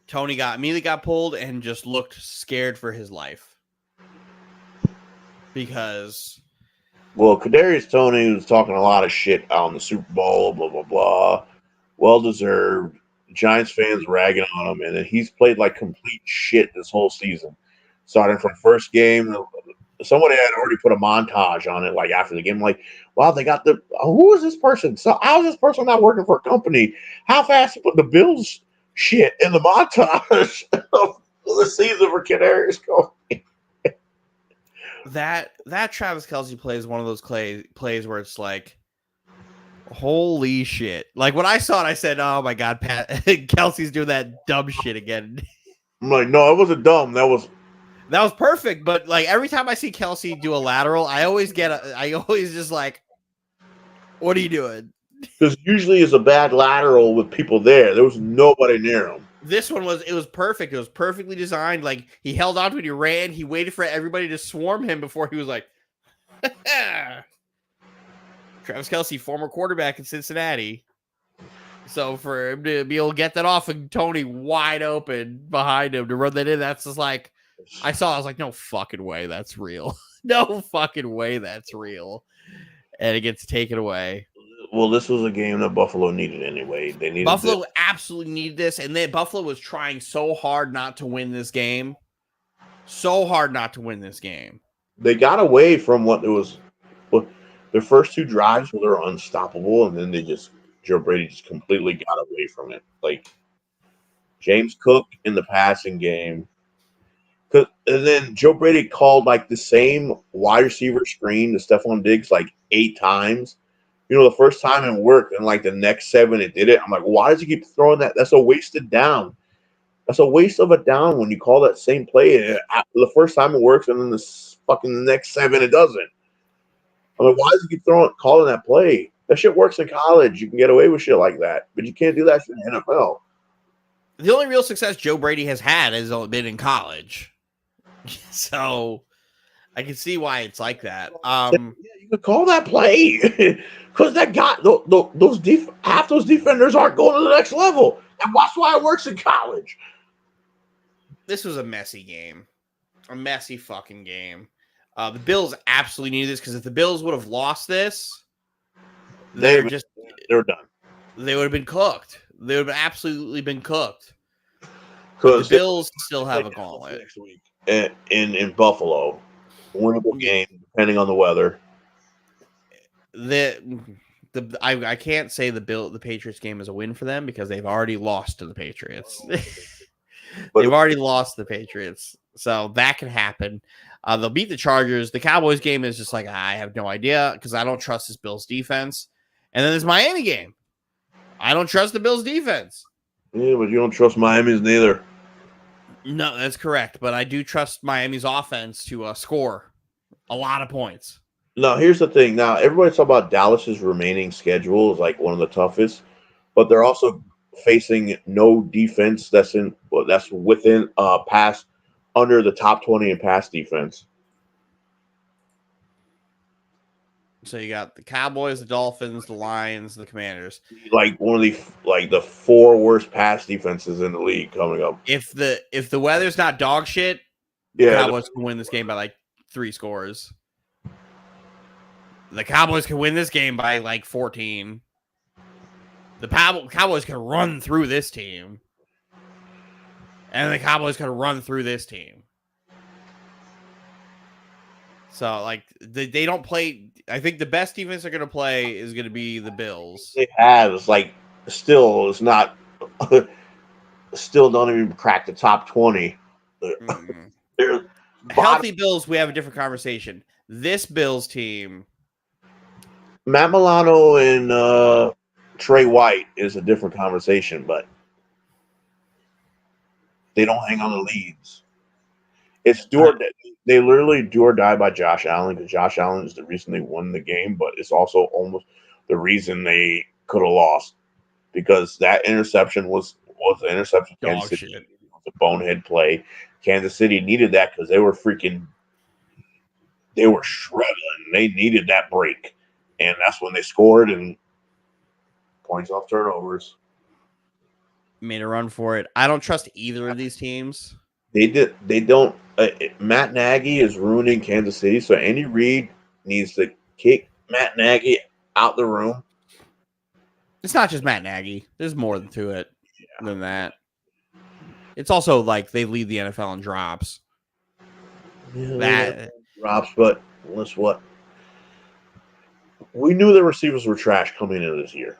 Tony immediately got pulled and just looked scared for his life. Because, well, Kadarius Toney was talking a lot of shit on the Super Bowl, blah blah blah. Well deserved. Giants fans ragging on him, and then he's played like complete shit this whole season. Starting from first game, somebody had already put a montage on it, like after the game, like, wow, they got who is this person? So how is this person not working for a company? How fast to put the Bills shit in the montage of the season for Kadarius Toney? that Travis Kelce play is one of those plays where it's like, holy shit. Like when I saw it, I said, oh my God, Kelsey's doing that dumb shit again. I'm like, no, it wasn't dumb. That was perfect. But like every time I see Kelsey do a lateral, I always just like, what are you doing? because usually it's a bad lateral with people there. There was nobody near him. This one was perfect. It was perfectly designed. Like he held on to it, he ran, he waited for everybody to swarm him before he was like, Travis Kelce, former quarterback in Cincinnati. So for him to be able to get that off and Tony wide open behind him to run that in, that's just like, I was like, no fucking way that's real. No fucking way that's real. And it gets taken away. Well, this was a game that Buffalo needed anyway. They needed Buffalo absolutely needed this, and then Buffalo was trying so hard not to win this game. They got away from what it was. Well, their first two drives were they were unstoppable, and then Joe Brady just completely got away from it. Like James Cook in the passing game, and then Joe Brady called like the same wide receiver screen to Stephon Diggs like 8 times. You know, the first time it worked, and like the next 7 it did it. I'm like, why does he keep throwing that? That's a wasted down. That's a waste of a down when you call that same play. The first time it works, and then the next 7 it doesn't. I'm like, why does he keep calling that play? That shit works in college. You can get away with shit like that, but you can't do that shit in the NFL. The only real success Joe Brady has had has been in college. So I can see why it's like that. Yeah, you could call that play because that guy, half those defenders aren't going to the next level, and that's why it works in college. This was a messy game, a messy fucking game. The Bills absolutely needed this because if the Bills would have lost this, they're done. They would have been cooked. They would have absolutely been cooked. The Bills still have a gauntlet next week in Buffalo. Winnable game, depending on the weather. I can't say the Patriots game is a win for them because they've already lost to the Patriots. They've already lost the Patriots, so that can happen. They'll beat the Chargers. The Cowboys game is just like, I have no idea because I don't trust this Bills defense. And then there's Miami game. I don't trust the Bills defense. Yeah, but you don't trust Miami's neither. No, that's correct. But I do trust Miami's offense to score a lot of points. Now, here's the thing. Now, everybody's talking about Dallas's remaining schedule is like one of the toughest, but they're also facing no defense that's within pass under the top 20 in pass defense. So you got the Cowboys, the Dolphins, the Lions, the Commanders. Like one of the 4 worst pass defenses in the league coming up. If the weather's not dog shit, the Cowboys can win this game by like 3 scores. The Cowboys can win this game by like 14. The Cowboys can run through this team. And the Cowboys can run through this team. So, like, they don't play. I think the best defense they're going to play is going to be the Bills. They have. It's like, still, it's not. Still don't even crack the top 20. Mm-hmm. Healthy Bills, we have a different conversation. This Bills team. Matt Milano and Trey White is a different conversation, but they don't hang on the leads. It's they literally do or die by Josh Allen because Josh Allen is the reason they won the game, but it's also almost the reason they could have lost because that interception was the interception. Kansas City was a bonehead play. Kansas City needed that because they were freaking they were shredding. They needed that break, and that's when they scored and points off turnovers. Made a run for it. I don't trust either of these teams. They did. They don't. Matt Nagy is ruining Kansas City, so Andy Reid needs to kick Matt Nagy out the room. It's not just Matt Nagy. There's more to it than that. It's also like they lead the NFL in drops. Yeah, drops, but guess what? We knew the receivers were trash coming into this year.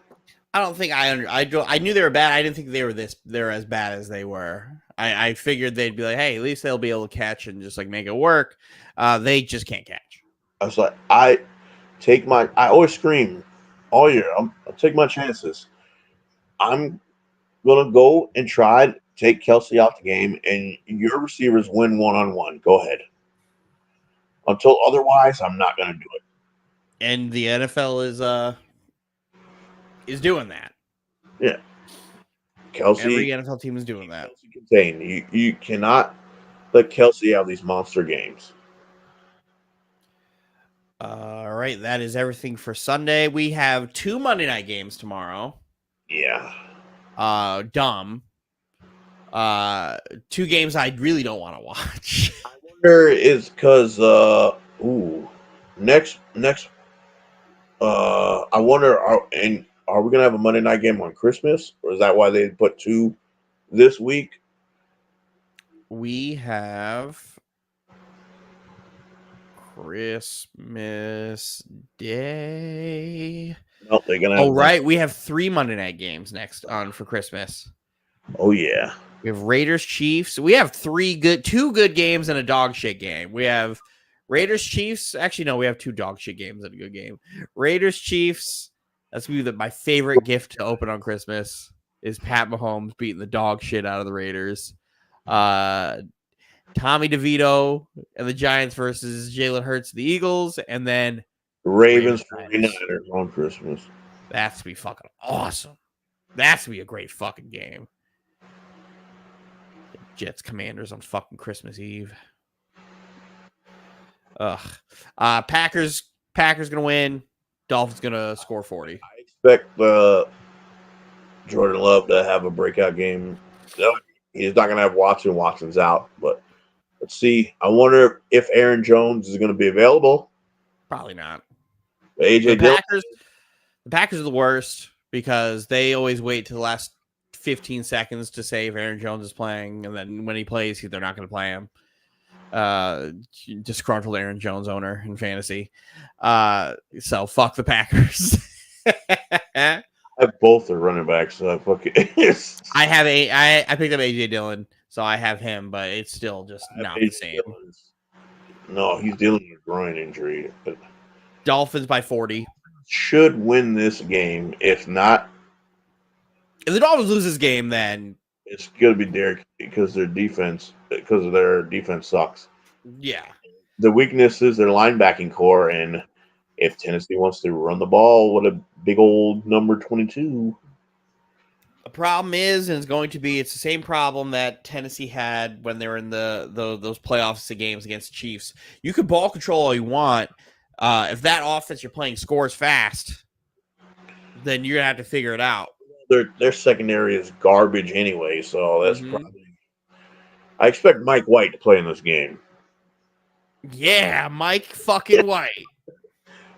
I don't think I knew they were bad. I didn't think they're as bad as they were. I figured they'd be like, hey, at least they'll be able to catch and just like make it work. They just can't catch. I was like, I always scream all year. I'll take my chances. I'm gonna go and try to take Kelsey out the game, and your receivers win 1-on-1. Go ahead. Until otherwise, I'm not gonna do it. And the NFL is doing that. Yeah. Kelsey. Every NFL team is doing that. Contain. You cannot let Kelsey have these monster games. All right, that is everything for Sunday. We have 2 Monday night games tomorrow. Yeah. Dumb. 2 games I really don't want to watch. I wonder is because next I wonder are we gonna have a Monday night game on Christmas, or is that why they put 2 this week? We have Christmas Day. No, they're gonna have right. We have 3 Monday night games next on for Christmas. Oh yeah. We have Raiders Chiefs. We have 2 good games and a dog shit game. We have Raiders Chiefs. Actually, no, we have 2 dog shit games and a good game. Raiders Chiefs. That's gonna be my favorite gift to open on Christmas is Pat Mahomes beating the dog shit out of the Raiders. Tommy DeVito and the Giants versus Jalen Hurts the Eagles, and then Ravens 49ers on Christmas. That's gonna be fucking awesome. That's gonna be a great fucking game. Jets Commanders on fucking Christmas Eve. Packers gonna win. Dolphins gonna score 40. I expect Jordan Love to have a breakout game. He's not gonna have Watson. Watson's out, but let's see. I wonder if Aaron Jones is gonna be available. Probably not. The Packers are the worst because they always wait to the last 15 seconds to say if Aaron Jones is playing, and then when he plays, they're not going to play him. Disgruntled Aaron Jones owner in fantasy. So fuck the Packers. I have both the running backs. So I picked up AJ Dillon, so I have him, but it's still just not the same. No, he's dealing with a groin injury. Dolphins by 40. Should win this game. If not, if the Dolphins lose this game, then it's going to be Derek because their defense sucks. Yeah. The weakness is their linebacking core, and if Tennessee wants to run the ball, what a big old number 22. The problem is, and it's the same problem that Tennessee had when they were in those playoffs games against the Chiefs. You can ball control all you want. If that offense you're playing scores fast, then you're gonna have to figure it out. Their secondary is garbage anyway, so that's probably. I expect Mike White to play in this game. Yeah, Mike fucking White.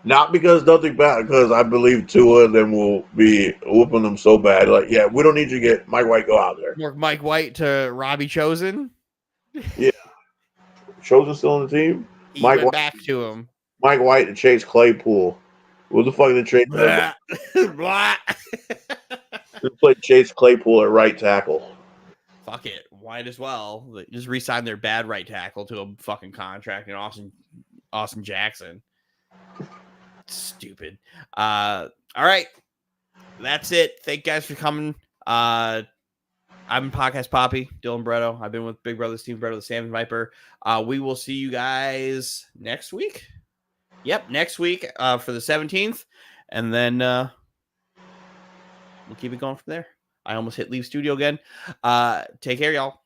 Not because nothing bad, because I believe Tua and them will be whooping them so bad. Like, yeah, we don't need you to get Mike White, go out there. Work Mike White to Robbie Chosen. Yeah, Chosen still on the team. He went White, back to him. Mike White and Chase Claypool. What the fuck did they trade? They played Chase Claypool at right tackle. Fuck it, might as well. Just re-sign their bad right tackle to a fucking contract in Austin Jackson. Stupid. All right, that's it. Thank you guys for coming. I'm Podcast Poppy, Dylan Barreto. I've been with Big Brother Steve Barreto, the Salmon Viper. We will see you guys next week. Yep, next week for the 17th, and then we'll keep it going from there. I almost hit leave studio again. Take care, y'all.